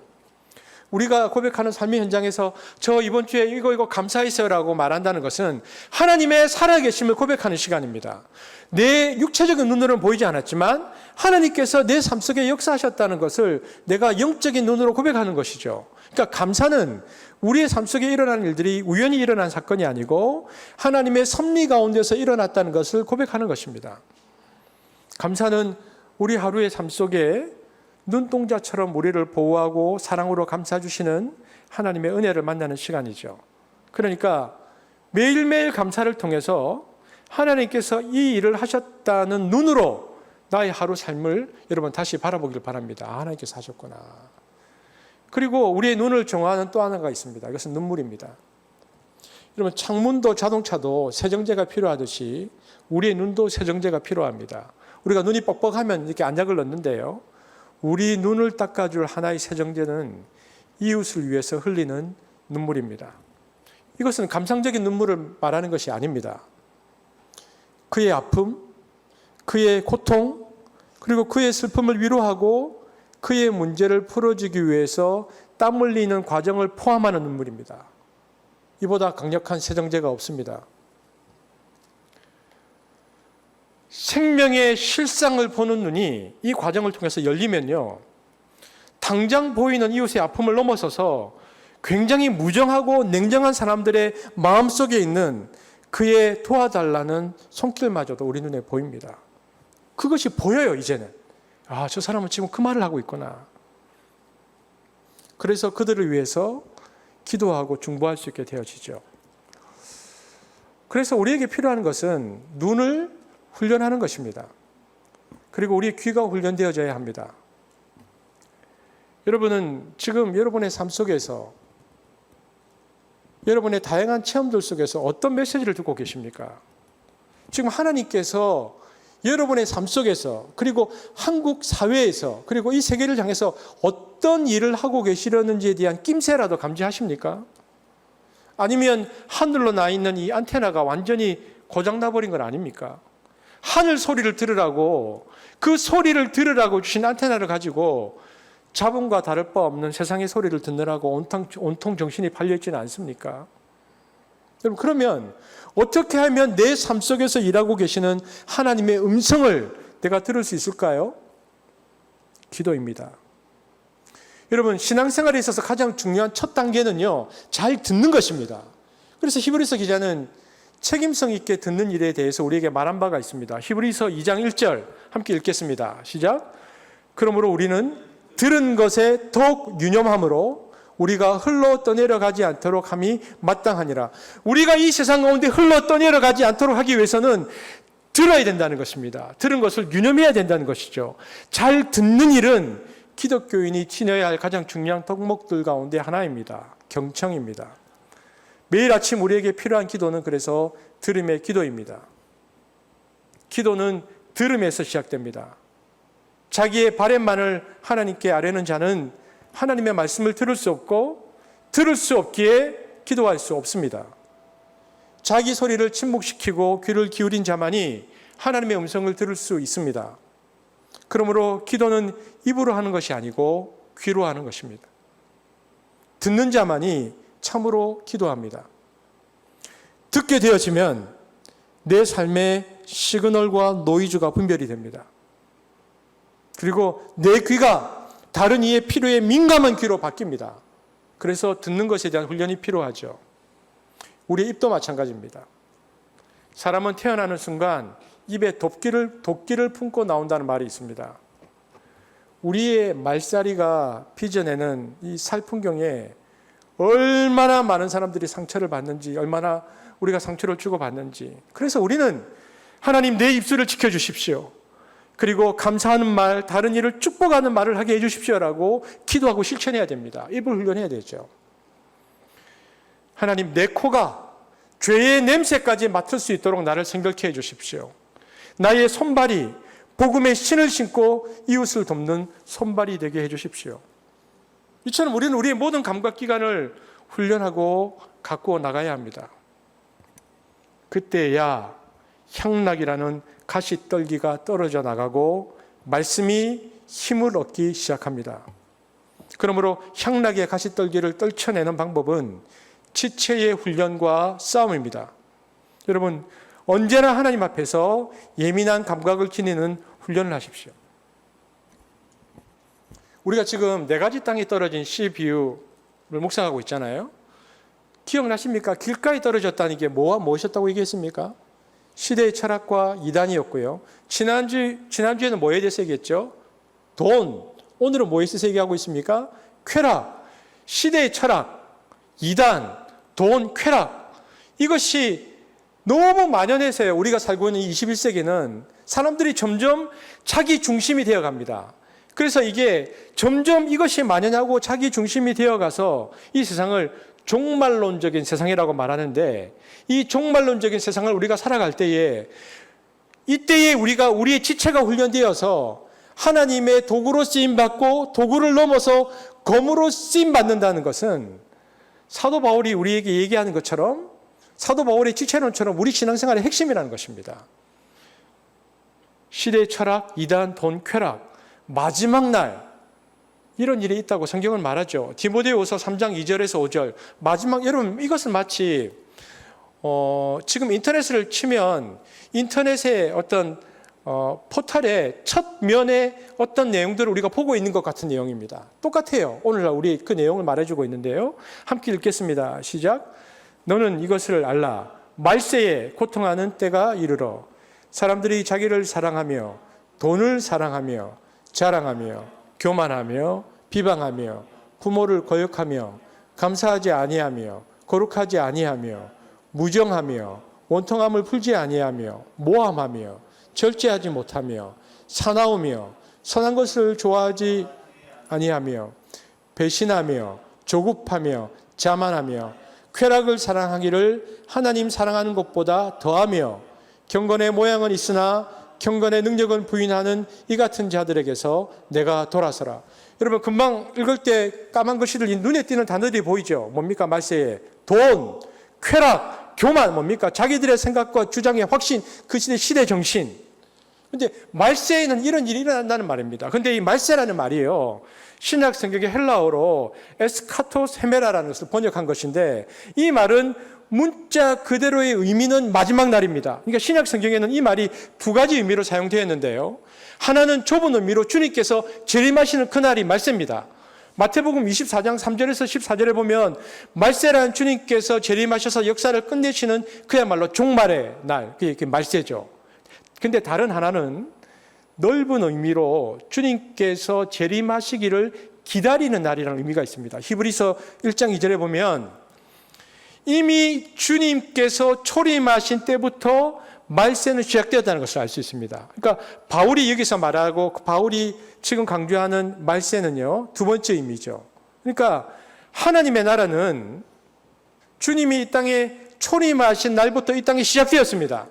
우리가 고백하는 삶의 현장에서 저 이번 주에 이거 감사했어요라고 말한다는 것은 하나님의 살아계심을 고백하는 시간입니다. 내 육체적인 눈으로는 보이지 않았지만 하나님께서 내 삶 속에 역사하셨다는 것을 내가 영적인 눈으로 고백하는 것이죠. 그러니까 감사는 우리의 삶 속에 일어나는 일들이 우연히 일어난 사건이 아니고 하나님의 섭리 가운데서 일어났다는 것을 고백하는 것입니다. 감사는 우리 하루의 삶 속에 눈동자처럼 우리를 보호하고 사랑으로 감싸주시는 하나님의 은혜를 만나는 시간이죠. 그러니까 매일매일 감사를 통해서 하나님께서 이 일을 하셨다는 눈으로 나의 하루 삶을 여러분 다시 바라보길 바랍니다. 하나님께서 하셨구나. 그리고 우리의 눈을 정화하는 또 하나가 있습니다. 이것은 눈물입니다. 여러분, 창문도 자동차도 세정제가 필요하듯이 우리의 눈도 세정제가 필요합니다. 우리가 눈이 뻑뻑하면 이렇게 안약을 넣는데요. 우리 눈을 닦아줄 하나의 세정제는 이웃을 위해서 흘리는 눈물입니다. 이것은 감상적인 눈물을 말하는 것이 아닙니다. 그의 아픔, 그의 고통, 그리고 그의 슬픔을 위로하고 그의 문제를 풀어주기 위해서 땀 흘리는 과정을 포함하는 눈물입니다. 이보다 강력한 세정제가 없습니다. 생명의 실상을 보는 눈이 이 과정을 통해서 열리면요, 당장 보이는 이웃의 아픔을 넘어서서 굉장히 무정하고 냉정한 사람들의 마음속에 있는 그의 도와달라는 손길마저도 우리 눈에 보입니다. 그것이 보여요. 이제는 저 사람은 지금 그 말을 하고 있구나. 그래서 그들을 위해서 기도하고 중보할 수 있게 되어지죠. 그래서 우리에게 필요한 것은 눈을 훈련하는 것입니다. 그리고 우리의 귀가 훈련되어져야 합니다. 여러분은 지금 여러분의 삶 속에서, 여러분의 다양한 체험들 속에서 어떤 메시지를 듣고 계십니까? 지금 하나님께서 여러분의 삶 속에서, 그리고 한국 사회에서, 그리고 이 세계를 향해서 어떤 일을 하고 계시려는지에 대한 낌새라도 감지하십니까? 아니면 하늘로 나 있는 이 안테나가 완전히 고장나 버린 건 아닙니까? 하늘 소리를 들으라고, 그 소리를 들으라고 주신 안테나를 가지고 자본과 다를 바 없는 세상의 소리를 듣느라고 온통 정신이 팔려있지는 않습니까? 여러분, 그러면 어떻게 하면 내 삶 속에서 일하고 계시는 하나님의 음성을 내가 들을 수 있을까요? 기도입니다. 여러분, 신앙생활에 있어서 가장 중요한 첫 단계는요, 잘 듣는 것입니다. 그래서 히브리서 기자는 책임성 있게 듣는 일에 대해서 우리에게 말한 바가 있습니다. 히브리서 2장 1절 함께 읽겠습니다. 시작. 그러므로 우리는 들은 것에 더욱 유념함으로 우리가 흘러 떠내려가지 않도록 함이 마땅하니라. 우리가 이 세상 가운데 흘러 떠내려가지 않도록 하기 위해서는 들어야 된다는 것입니다. 들은 것을 유념해야 된다는 것이죠. 잘 듣는 일은 기독교인이 지녀야 할 가장 중요한 덕목들 가운데 하나입니다. 경청입니다. 매일 아침 우리에게 필요한 기도는 그래서 들음의 기도입니다. 기도는 들음에서 시작됩니다. 자기의 바램만을 하나님께 아뢰는 자는 하나님의 말씀을 들을 수 없고 들을 수 없기에 기도할 수 없습니다. 자기 소리를 침묵시키고 귀를 기울인 자만이 하나님의 음성을 들을 수 있습니다. 그러므로 기도는 입으로 하는 것이 아니고 귀로 하는 것입니다. 듣는 자만이 참으로 기도합니다. 듣게 되어지면 내 삶의 시그널과 노이즈가 분별이 됩니다. 그리고 내 귀가 다른 이의 필요에 민감한 귀로 바뀝니다. 그래서 듣는 것에 대한 훈련이 필요하죠. 우리의 입도 마찬가지입니다. 사람은 태어나는 순간 입에 도끼를 품고 나온다는 말이 있습니다. 우리의 말살이가 빚어내는 이 살풍경에 얼마나 많은 사람들이 상처를 받는지, 얼마나 우리가 상처를 주고받는지. 그래서 우리는 하나님 내 입술을 지켜주십시오. 그리고 감사하는 말, 다른 일을 축복하는 말을 하게 해주십시오라고 기도하고 실천해야 됩니다. 입을 훈련해야 되죠. 하나님 내 코가 죄의 냄새까지 맡을 수 있도록 나를 생각해 주십시오. 나의 손발이 복음의 신을 신고 이웃을 돕는 손발이 되게 해주십시오. 이처럼 우리는 우리의 모든 감각기관을 훈련하고 갖고 나가야 합니다. 그때야 향락이라는 가시떨기가 떨어져 나가고 말씀이 힘을 얻기 시작합니다. 그러므로 향락의 가시떨기를 떨쳐내는 방법은 지체의 훈련과 싸움입니다. 여러분, 언제나 하나님 앞에서 예민한 감각을 지니는 훈련을 하십시오. 우리가 지금 4가지 땅이 떨어진 시 비유를 묵상하고 있잖아요. 기억나십니까? 길가에 떨어졌다는 게 무엇이었다고 얘기했습니까? 시대의 철학과 이단이었고요. 지난주에는 뭐에 대해서 얘기했죠? 돈. 오늘은 뭐에 대해서 얘기하고 있습니까? 쾌락. 시대의 철학, 이단, 돈, 쾌락. 이것이 너무 만연해서요. 우리가 살고 있는 21세기는 사람들이 점점 자기 중심이 되어 갑니다. 그래서 이게 점점 이것이 만연하고 자기 중심이 되어 가서 이 세상을 종말론적인 세상이라고 말하는데, 이 종말론적인 세상을 우리가 살아갈 때에 이때에 우리의 지체가 훈련되어서 하나님의 도구로 쓰임받고 도구를 넘어서 검으로 쓰임받는다는 것은 사도 바울이 우리에게 얘기하는 것처럼, 사도 바울의 지체론처럼 우리 신앙생활의 핵심이라는 것입니다. 시대의 철학, 이단, 돈, 쾌락, 마지막 날 이런 일이 있다고 성경은 말하죠. 디모데후서 3장 2절에서 5절. 마지막, 여러분 이것은 마치 지금 인터넷을 치면 인터넷의 어떤 포털의 첫 면에 어떤 내용들을 우리가 보고 있는 것 같은 내용입니다. 똑같아요. 오늘날 우리 그 내용을 말해주고 있는데요. 함께 읽겠습니다. 시작. 너는 이것을 알라. 말세에 고통하는 때가 이르러 사람들이 자기를 사랑하며 돈을 사랑하며 자랑하며 교만하며 비방하며 부모를 거역하며 감사하지 아니하며 거룩하지 아니하며 무정하며 원통함을 풀지 아니하며 모함하며 절제하지 못하며 사나우며 선한 것을 좋아하지 아니하며 배신하며 조급하며 자만하며 쾌락을 사랑하기를 하나님 사랑하는 것보다 더하며 경건의 모양은 있으나 경건의 능력은 부인하는 이 같은 자들에게서 내가 돌아서라. 여러분 금방 읽을 때 까만 글씨들 눈에 띄는 단어들이 보이죠. 뭡니까? 말세에 돈, 쾌락, 교만 뭡니까? 자기들의 생각과 주장의 확신, 그 시대 정신. 근데 말세에는 이런 일이 일어난다는 말입니다. 근데 이 말세라는 말이요, 신약 성경의 헬라어로 에스카토세메라라는 것을 번역한 것인데, 이 말은 문자 그대로의 의미는 마지막 날입니다. 그러니까 신약 성경에는 이 말이 두 가지 의미로 사용되어 있는데요. 하나는 좁은 의미로 주님께서 재림하시는 그날이 말세입니다. 마태복음 24장 3절에서 14절에 보면 말세란 주님께서 재림하셔서 역사를 끝내시는 그야말로 종말의 날, 그게 말세죠. 근데 다른 하나는 넓은 의미로 주님께서 재림하시기를 기다리는 날이라는 의미가 있습니다. 히브리서 1장 2절에 보면 이미 주님께서 초림하신 때부터 말세는 시작되었다는 것을 알 수 있습니다. 그러니까 바울이 여기서 말하고 바울이 지금 강조하는 말세는요, 두 번째 의미죠. 그러니까 하나님의 나라는 주님이 이 땅에 초림하신 날부터 이 땅에 시작되었습니다.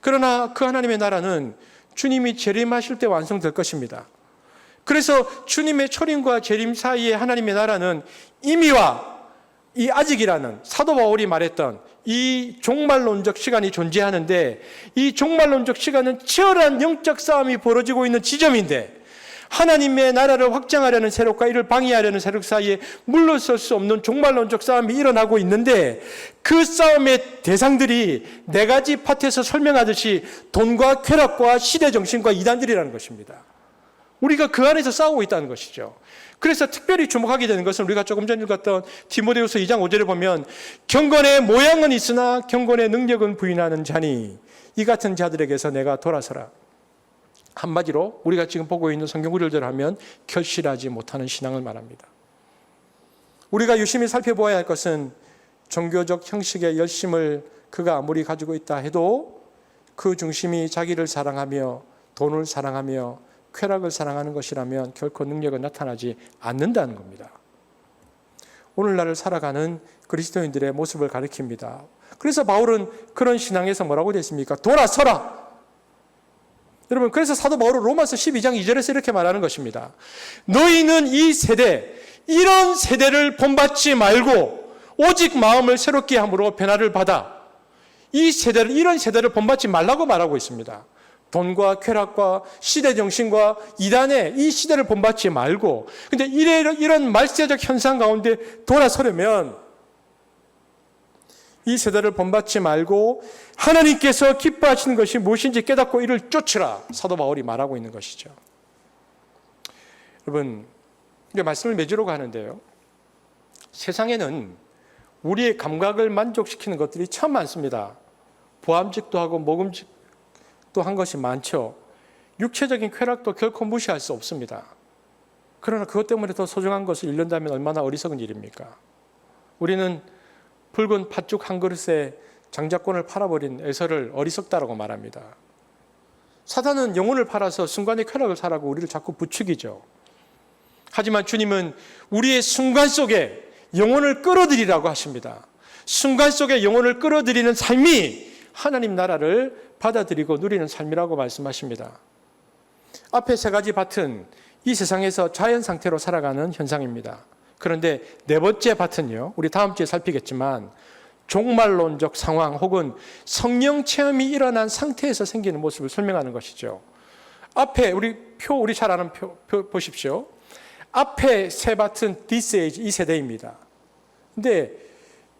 그러나 그 하나님의 나라는 주님이 재림하실 때 완성될 것입니다. 그래서 주님의 초림과 재림 사이에 하나님의 나라는 이미와 이 아직이라는 사도 바울이 말했던 이 종말론적 시간이 존재하는데, 이 종말론적 시간은 치열한 영적 싸움이 벌어지고 있는 지점인데, 하나님의 나라를 확장하려는 세력과 이를 방해하려는 세력 사이에 물러설 수 없는 종말론적 싸움이 일어나고 있는데, 그 싸움의 대상들이 네 가지 파트에서 설명하듯이 돈과 쾌락과 시대정신과 이단들이라는 것입니다. 우리가 그 안에서 싸우고 있다는 것이죠. 그래서 특별히 주목하게 되는 것은 우리가 조금 전 읽었던 디모데후서 2장 5절에 보면 경건의 모양은 있으나 경건의 능력은 부인하는 자니 이 같은 자들에게서 내가 돌아서라. 한마디로 우리가 지금 보고 있는 성경 구절대로 하면 결실하지 못하는 신앙을 말합니다. 우리가 유심히 살펴보아야 할 것은 종교적 형식의 열심을 그가 아무리 가지고 있다 해도 그 중심이 자기를 사랑하며 돈을 사랑하며 쾌락을 사랑하는 것이라면 결코 능력은 나타나지 않는다는 겁니다. 오늘날을 살아가는 그리스도인들의 모습을 가리킵니다. 그래서 바울은 그런 신앙에서 뭐라고 되어 있습니까? 돌아서라! 여러분, 그래서 사도 바울은 로마서 12장 2절에서 이렇게 말하는 것입니다. 너희는 이 세대, 이런 세대를 본받지 말고 오직 마음을 새롭게 함으로 변화를 받아. 이런 세대를 본받지 말라고 말하고 있습니다. 돈과 쾌락과 시대 정신과 이단의 이 시대를 본받지 말고, 근데 이런 말세적 현상 가운데 돌아서려면 이 세대를 본받지 말고 하나님께서 기뻐하시는 것이 무엇인지 깨닫고 이를 쫓으라. 사도 바울이 말하고 있는 것이죠. 여러분, 이제 말씀을 맺으러 가는데요, 세상에는 우리의 감각을 만족시키는 것들이 참 많습니다. 보암직도 하고 먹음직도 한 것이 많죠. 육체적인 쾌락도 결코 무시할 수 없습니다. 그러나 그것 때문에 더 소중한 것을 잃는다면 얼마나 어리석은 일입니까? 우리는 붉은 팥죽 한 그릇에 장자권을 팔아버린 에서를 어리석다라고 말합니다. 사단은 영혼을 팔아서 순간의 쾌락을 사라고 우리를 자꾸 부추기죠. 하지만 주님은 우리의 순간 속에 영혼을 끌어들이라고 하십니다. 순간 속에 영혼을 끌어들이는 삶이 하나님 나라를 받아들이고 누리는 삶이라고 말씀하십니다. 앞에 세 가지 밭은 이 세상에서 자연 상태로 살아가는 현상입니다. 그런데 네 번째 밭은요, 우리 다음 주에 살피겠지만 종말론적 상황 혹은 성령 체험이 일어난 상태에서 생기는 모습을 설명하는 것이죠. 앞에 우리 잘 아는 표 보십시오. 앞에 세 밭은 this age, 이 세대입니다. 근데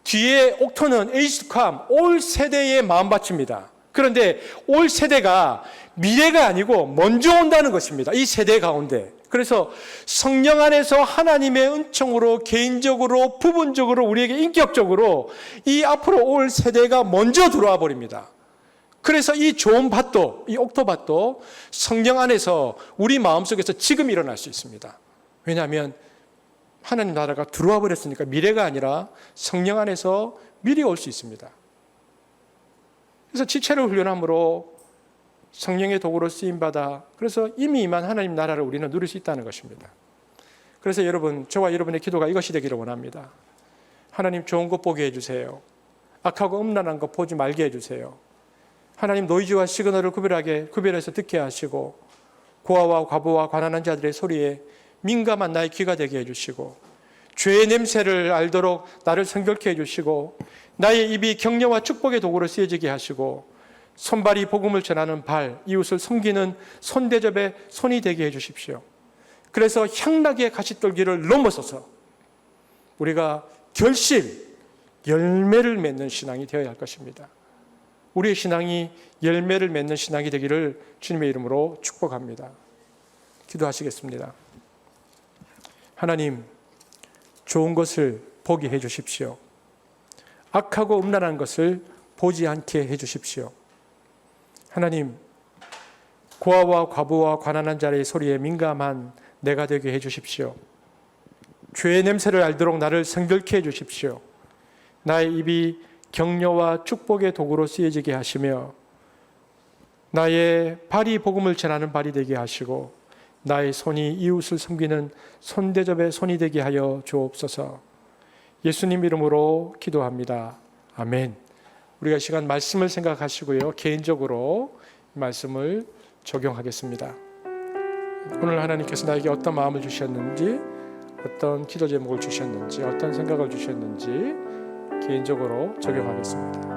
뒤에 옥토는 age to come, 올 세대의 마음밭입니다. 그런데 올 세대가 미래가 아니고 먼저 온다는 것입니다. 이 세대 가운데. 그래서 성령 안에서 하나님의 은총으로 개인적으로 부분적으로 우리에게 인격적으로 이 앞으로 올 세대가 먼저 들어와 버립니다. 그래서 이 좋은 밭도, 이 옥토밭도 성령 안에서 우리 마음속에서 지금 일어날 수 있습니다. 왜냐하면 하나님 나라가 들어와 버렸으니까 미래가 아니라 성령 안에서 미리 올 수 있습니다. 그래서 지체를 훈련함으로 성령의 도구로 쓰임받아 그래서 이미 임한 하나님 나라를 우리는 누릴 수 있다는 것입니다. 그래서 여러분, 저와 여러분의 기도가 이것이 되기를 원합니다. 하나님, 좋은 것 보게 해주세요. 악하고 음란한 것 보지 말게 해주세요. 하나님, 노이즈와 시그널을 구별해서 듣게 하시고 고아와 과부와 가난한 자들의 소리에 민감한 나의 귀가 되게 해주시고 죄의 냄새를 알도록 나를 성결케 해주시고 나의 입이 격려와 축복의 도구로 쓰여지게 하시고 손발이 복음을 전하는 발, 이웃을 섬기는 손대접의 손이 되게 해주십시오. 그래서 향락의 가시떨기를 넘어서서 우리가 결실, 열매를 맺는 신앙이 되어야 할 것입니다. 우리의 신앙이 열매를 맺는 신앙이 되기를 주님의 이름으로 축복합니다. 기도하시겠습니다. 하나님, 좋은 것을 보게 해주십시오. 악하고 음란한 것을 보지 않게 해주십시오. 하나님, 고아와 과부와 가난한 자의 소리에 민감한 내가 되게 해주십시오. 죄의 냄새를 알도록 나를 성결케 해주십시오. 나의 입이 격려와 축복의 도구로 쓰여지게 하시며 나의 발이 복음을 전하는 발이 되게 하시고 나의 손이 이웃을 섬기는 손대접의 손이 되게 하여 주옵소서. 예수님 이름으로 기도합니다. 아멘. 우리가 이 시간 말씀을 생각하시고요, 개인적으로 말씀을 적용하겠습니다. 오늘 하나님께서 나에게 어떤 마음을 주셨는지, 어떤 기도 제목을 주셨는지, 어떤 생각을 주셨는지 개인적으로 적용하겠습니다.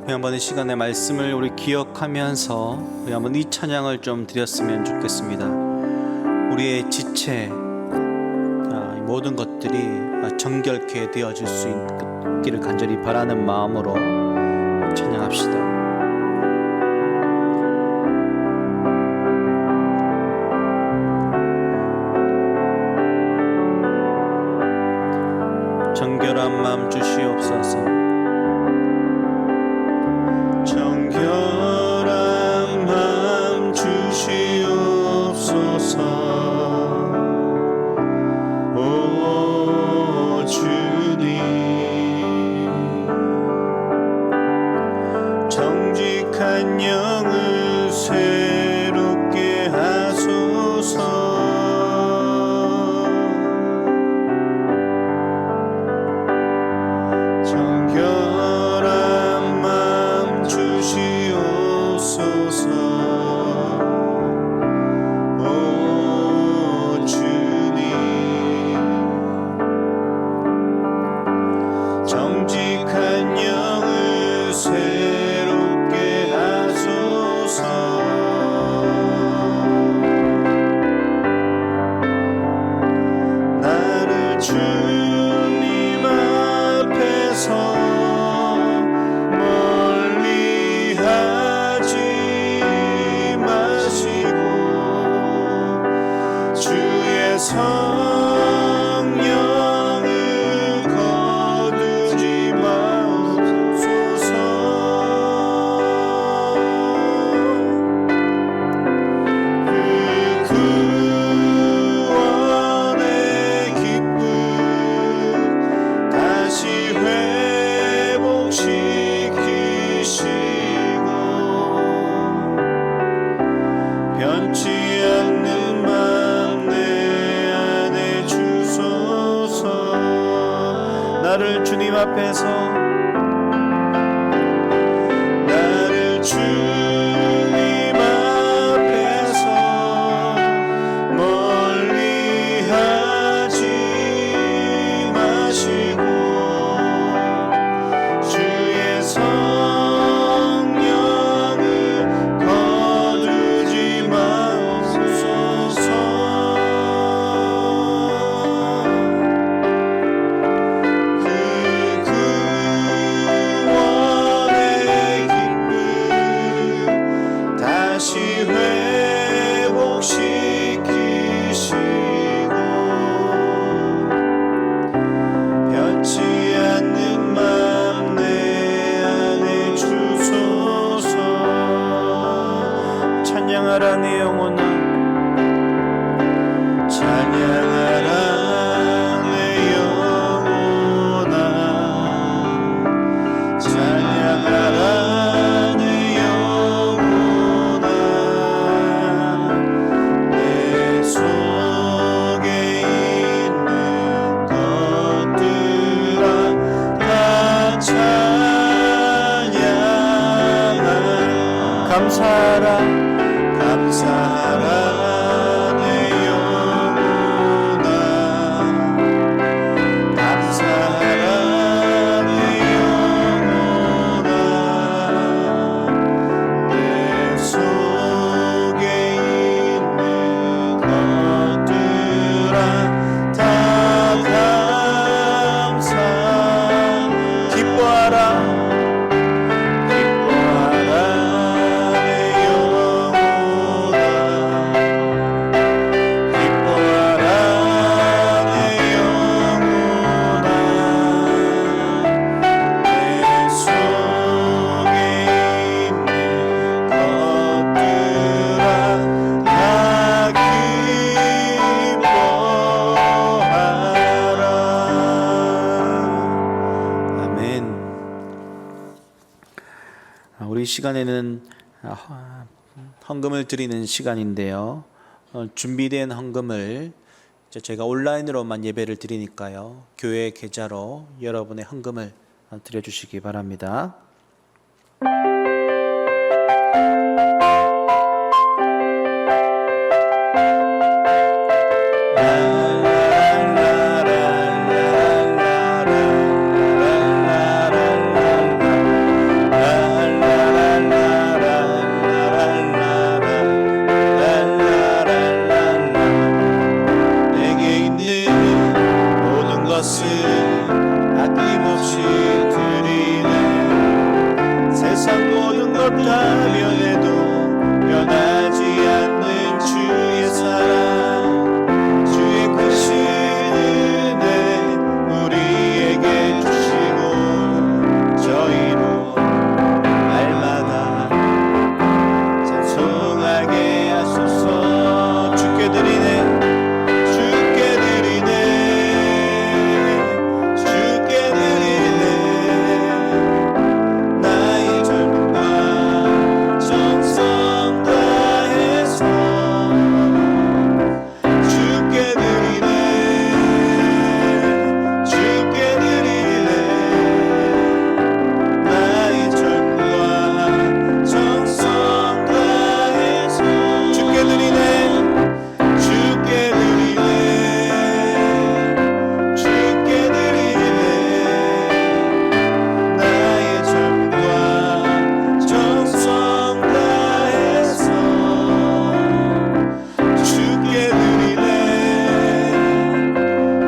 우리 한번 이 시간의 말씀을 우리 기억하면서 우리 한번 이 찬양을 좀 드렸으면 좋겠습니다. 우리의 지체, 이 모든 것들이 정결케 되어질 수 있기를 간절히 바라는 마음으로 찬양합시다. 정결한 마음 주시옵소서. 정결한 마음 주시옵소서. 오 주님, 정직한 영을 새롭게 하소서. 정결한 마음 주시옵소서. 오 주님, 정직한 영을 새롭게 하소서. 나를 주님 앞에서 멀리 하지 마시고 주의 성령을 거두지 마옵소서. 그 구원의 기쁨 다시 회복시키시고 변치 않는 맘 내 안에 주소서. 나를 주님 앞에서, 나를 주님 앞에서 멀리 하지 마시고 주의 성령을 거두지 마옵소서. 그 구원의 기쁨 감사하라 감사하라 내 영혼아 감사하라 내 영혼아 내 속에 있는 것들아 다 감사 기뻐하라 기뻐하라 내 영혼아 기뻐하라 내 영혼아 내 속에 있는 것들아 다 기뻐하라. 아멘. 우리 시간에는 헌금을 드리는 시간인데요. 준비된 헌금을 제가 온라인으로만 예배를 드리니까요. 교회 계좌로 여러분의 헌금을 드려주시기 바랍니다. 내게 있는 모든 것을 아낌없이 드리네 세상 모든 것 다 변해도 변하지 않는 주의 사랑 주의 크신 은혜 우리에게 주시고 저희로 날마다 찬송하게 하소서. 주께 드리네 주께 드리네 주께 드리네 나의 젊음과 정성 다해서 주께 드리네 주께 드리네 나의 젊음과 정성 다해서 주께 드리네 주께 드리네 주께 드리네 나의 젊음과 정성 다해서 주께 드리네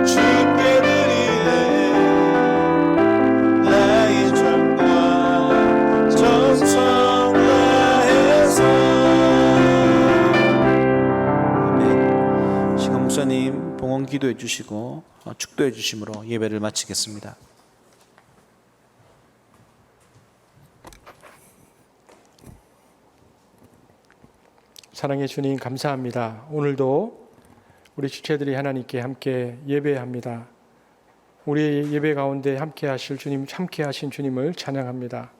주께 드리네 나의 젊음과 정성 다해서. 아멘. 시간 목사님 봉헌 기도해 주시고 축도해 주심으로 예배를 마치겠습니다. 사랑의 주님 감사합니다. 오늘도 우리 지체들이 하나님께 함께 예배합니다. 우리의 예배 가운데 함께 하실 주님, 함께 하신 주님을 찬양합니다.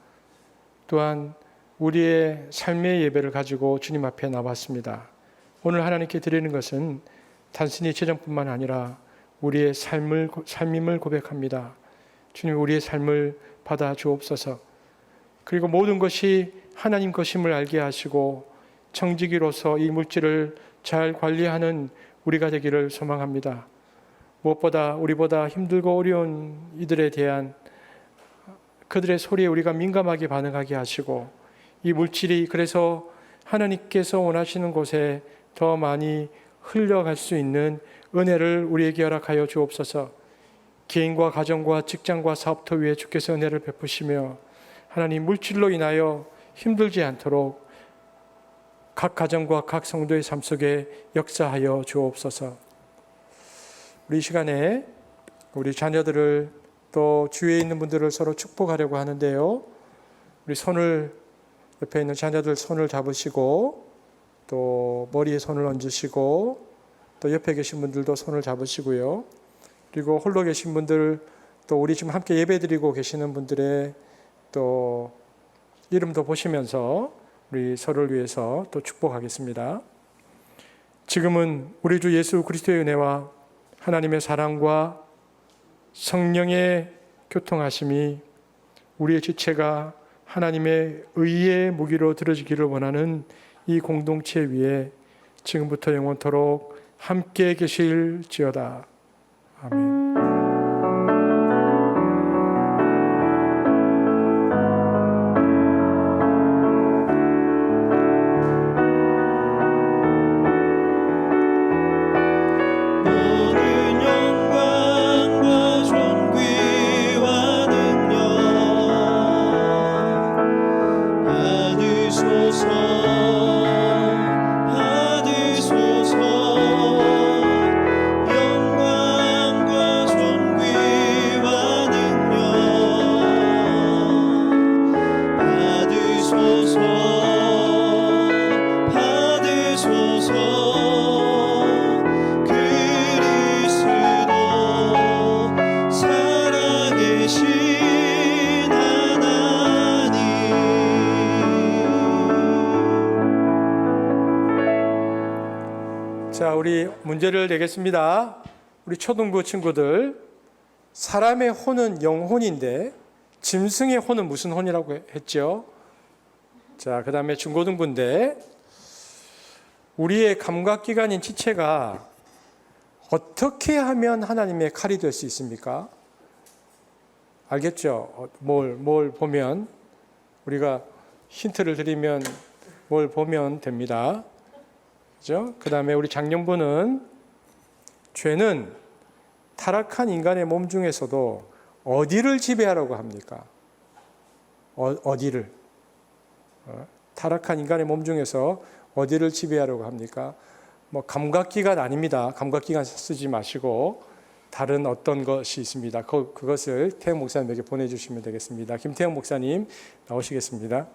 또한 우리의 삶의 예배를 가지고 주님 앞에 나왔습니다. 오늘 하나님께 드리는 것은 단순히 재정뿐만 아니라 우리의 삶임을 고백합니다. 주님, 우리의 삶을 받아 주옵소서. 그리고 모든 것이 하나님 것임을 알게 하시고 청지기로서 이 물질을 잘 관리하는 우리가 되기를 소망합니다. 무엇보다 우리보다 힘들고 어려운 이들에 대한 그들의 소리에 우리가 민감하게 반응하게 하시고, 이 물질이 그래서 하나님께서 원하시는 곳에 더 많이 흘러갈 수 있는 은혜를 우리에게 허락하여 주옵소서. 개인과 가정과 직장과 사업터 위에 주께서 은혜를 베푸시며 하나님, 물질로 인하여 힘들지 않도록 각 가정과 각 성도의 삶 속에 역사하여 주옵소서. 우리 시간에 우리 자녀들을 또 주위에 있는 분들을 서로 축복하려고 하는데요. 우리 손을, 옆에 있는 자녀들 손을 잡으시고 또 머리에 손을 얹으시고 또 옆에 계신 분들도 손을 잡으시고요. 그리고 홀로 계신 분들, 또 우리 지금 함께 예배드리고 계시는 분들의 또 이름도 보시면서 우리 서로를 위해서 또 축복하겠습니다. 지금은 우리 주 예수 그리스도의 은혜와 하나님의 사랑과 성령의 교통하심이 우리의 지체가 하나님의 의의 무기로 들어지기를 원하는 이 공동체 위에 지금부터 영원토록 함께 계실지어다. 아멘. 자, 우리 문제를 내겠습니다. 우리 초등부 친구들, 사람의 혼은 영혼인데 짐승의 혼은 무슨 혼이라고 했죠? 자, 그 다음에 중고등부인데 우리의 감각기관인 지체가 어떻게 하면 하나님의 칼이 될 수 있습니까? 알겠죠? 뭘 보면, 우리가 힌트를 드리면 뭘 보면 됩니다. 그죠? 그 다음에 우리 장년부는 죄는 타락한 인간의 몸 중에서도 어디를 지배하라고 합니까? 어디를? 타락한 인간의 몸 중에서 어디를 지배하라고 합니까? 뭐 감각기관 아닙니다. 감각기관 쓰지 마시고 다른 어떤 것이 있습니다. 그것을 태영 목사님에게 보내주시면 되겠습니다. 김태영 목사님 나오시겠습니다.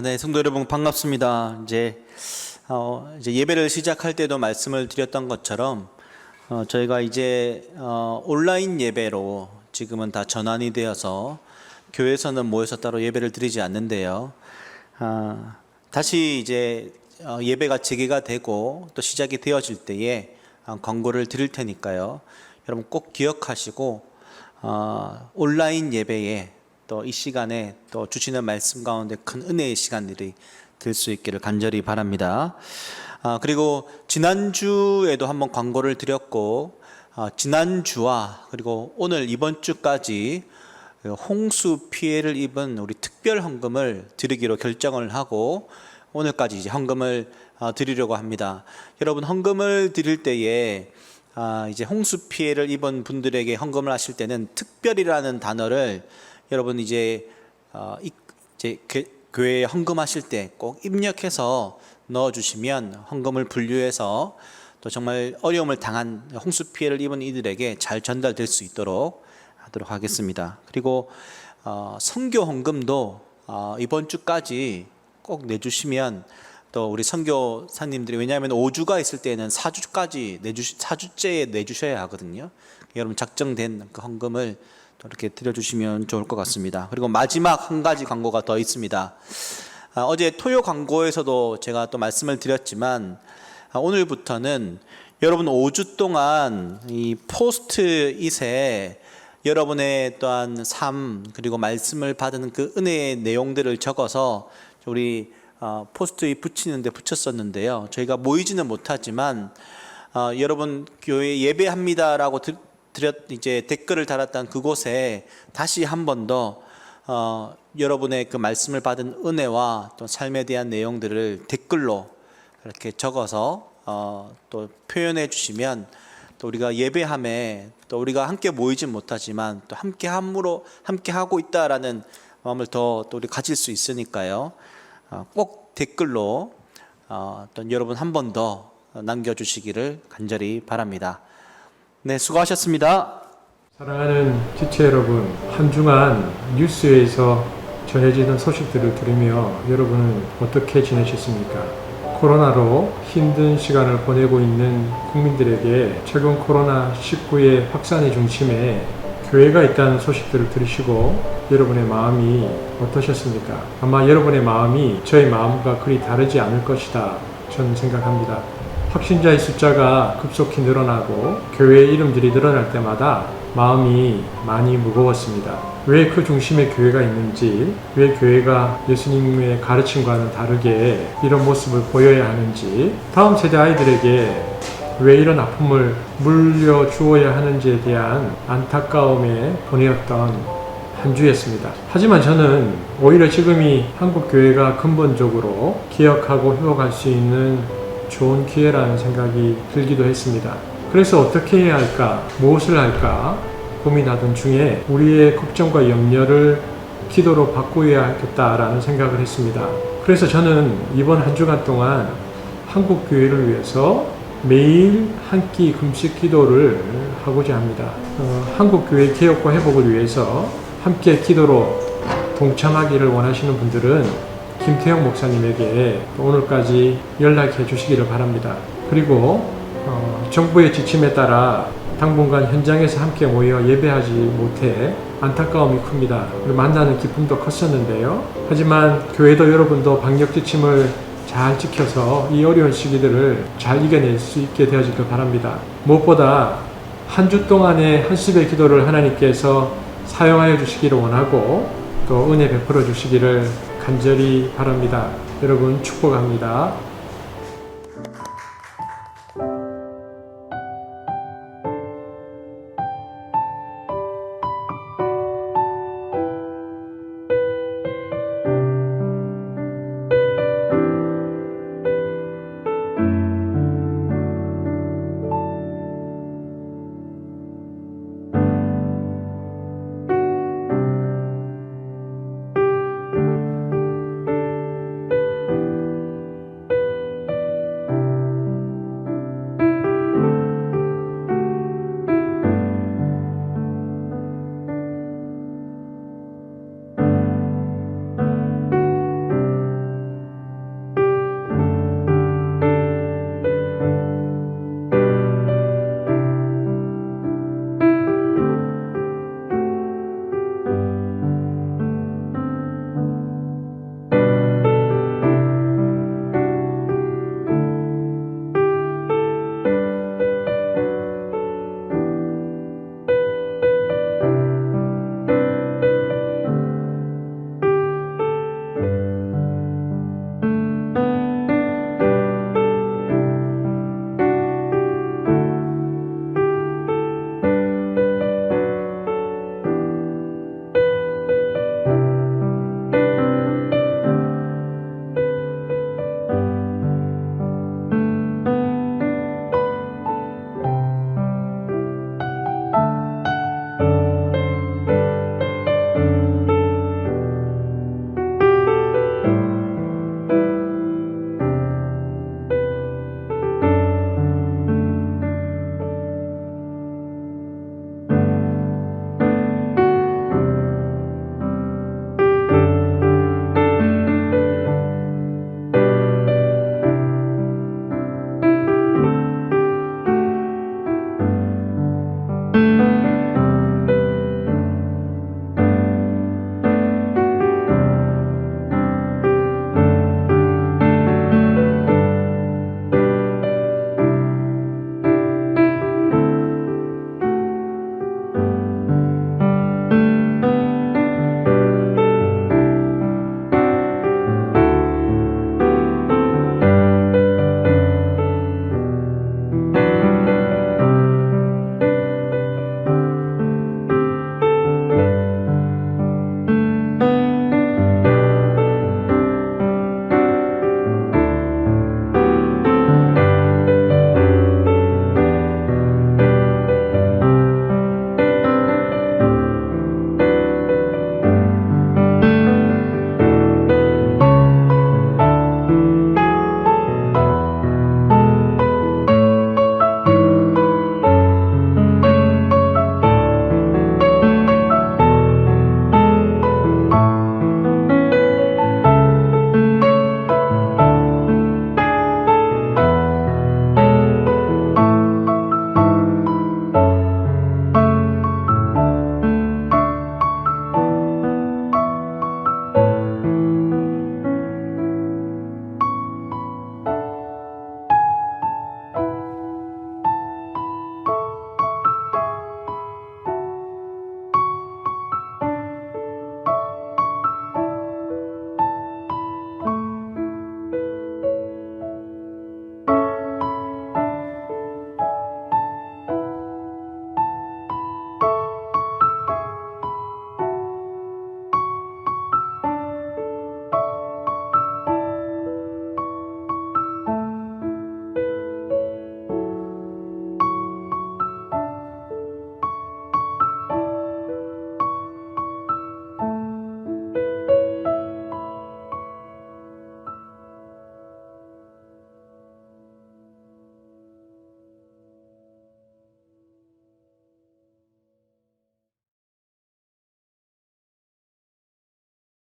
네, 성도 여러분 반갑습니다. 이제 예배를 시작할 때도 말씀을 드렸던 것처럼 저희가 이제 온라인 예배로 지금은 다 전환이 되어서 교회에서는 모여서 따로 예배를 드리지 않는데요. 다시 이제 예배가 재개가 되고 또 시작이 되어질 때에 광고를 드릴 테니까요. 여러분 꼭 기억하시고 온라인 예배에 또 이 시간에 또 주시는 말씀 가운데 큰 은혜의 시간들이 될 수 있기를 간절히 바랍니다. 그리고 지난주에도 한번 광고를 드렸고 지난주와 그리고 오늘 이번 주까지 홍수 피해를 입은 우리 특별 헌금을 드리기로 결정을 하고 오늘까지 이제 헌금을 드리려고 합니다. 여러분 헌금을 드릴 때에 이제 홍수 피해를 입은 분들에게 헌금을 하실 때는 특별이라는 단어를 여러분 이제 교회에 헌금하실 때 꼭 입력해서 넣어주시면 헌금을 분류해서 또 정말 어려움을 당한 홍수 피해를 입은 이들에게 잘 전달될 수 있도록 하도록 하겠습니다. 그리고 선교 헌금도 이번 주까지 꼭 내주시면 또 우리 선교사님들이, 왜냐하면 5주가 있을 때는 4주째에 내주셔야 하거든요. 여러분 작정된 그 헌금을 또 이렇게 드려주시면 좋을 것 같습니다. 그리고 마지막 한 가지 광고가 더 있습니다. 어제 토요 광고에서도 제가 또 말씀을 드렸지만 오늘부터는 여러분 5주 동안 이 포스트잇에 여러분의 또한 삶 그리고 말씀을 받은 그 은혜의 내용들을 적어서 우리 포스트잇 붙이는데 붙였었는데요. 저희가 모이지는 못하지만 여러분 교회 예배합니다라고 이제 댓글을 달았던 그곳에 다시 한 번 더 여러분의 그 말씀을 받은 은혜와 또 삶에 대한 내용들을 댓글로 이렇게 적어서 또 표현해 주시면 또 우리가 예배함에 또 우리가 함께 모이진 못하지만 또 함께 하고 있다라는 마음을 또 우리 가질 수 있으니까요. 꼭 댓글로 또 여러분 한 번 더 남겨주시기를 간절히 바랍니다. 네, 수고하셨습니다. 사랑하는 지체 여러분, 한 주간 뉴스에서 전해지는 소식들을 들으며 여러분은 어떻게 지내셨습니까? 코로나로 힘든 시간을 보내고 있는 국민들에게 최근 코로나19의 확산의 중심에 교회가 있다는 소식들을 들으시고 여러분의 마음이 어떠셨습니까? 아마 여러분의 마음이 저의 마음과 그리 다르지 않을 것이다 저는 생각합니다. 확신자의 숫자가 급속히 늘어나고 교회의 이름들이 늘어날 때마다 마음이 많이 무거웠습니다. 왜 그 중심에 교회가 있는지, 왜 교회가 예수님의 가르침과는 다르게 이런 모습을 보여야 하는지, 다음 세대 아이들에게 왜 이런 아픔을 물려주어야 하는지에 대한 안타까움에 보내었던 한 주였습니다. 하지만 저는 오히려 지금이 한국교회가 근본적으로 개혁하고 회복할 수 있는 좋은 기회라는 생각이 들기도 했습니다. 그래서 어떻게 해야 할까, 무엇을 할까 고민하던 중에 우리의 걱정과 염려를 기도로 바꾸어야 하겠다라는 생각을 했습니다. 그래서 저는 이번 한 주간 동안 한국교회를 위해서 매일 한 끼 금식 기도를 하고자 합니다. 한국교회 개혁과 회복을 위해서 함께 기도로 동참하기를 원하시는 분들은 김태형 목사님에게 오늘까지 연락해 주시기를 바랍니다. 그리고 정부의 지침에 따라 당분간 현장에서 함께 모여 예배하지 못해 안타까움이 큽니다. 만나는 기쁨도 컸었는데요. 하지만 교회도 여러분도 방역 지침을 잘 지켜서 이 어려운 시기들을 잘 이겨낼 수 있게 되어지길 바랍니다. 무엇보다 한 주 동안의 한습의 기도를 하나님께서 사용하여 주시기를 원하고 또 은혜 베풀어 주시기를 간절히 바랍니다. 여러분 축복합니다.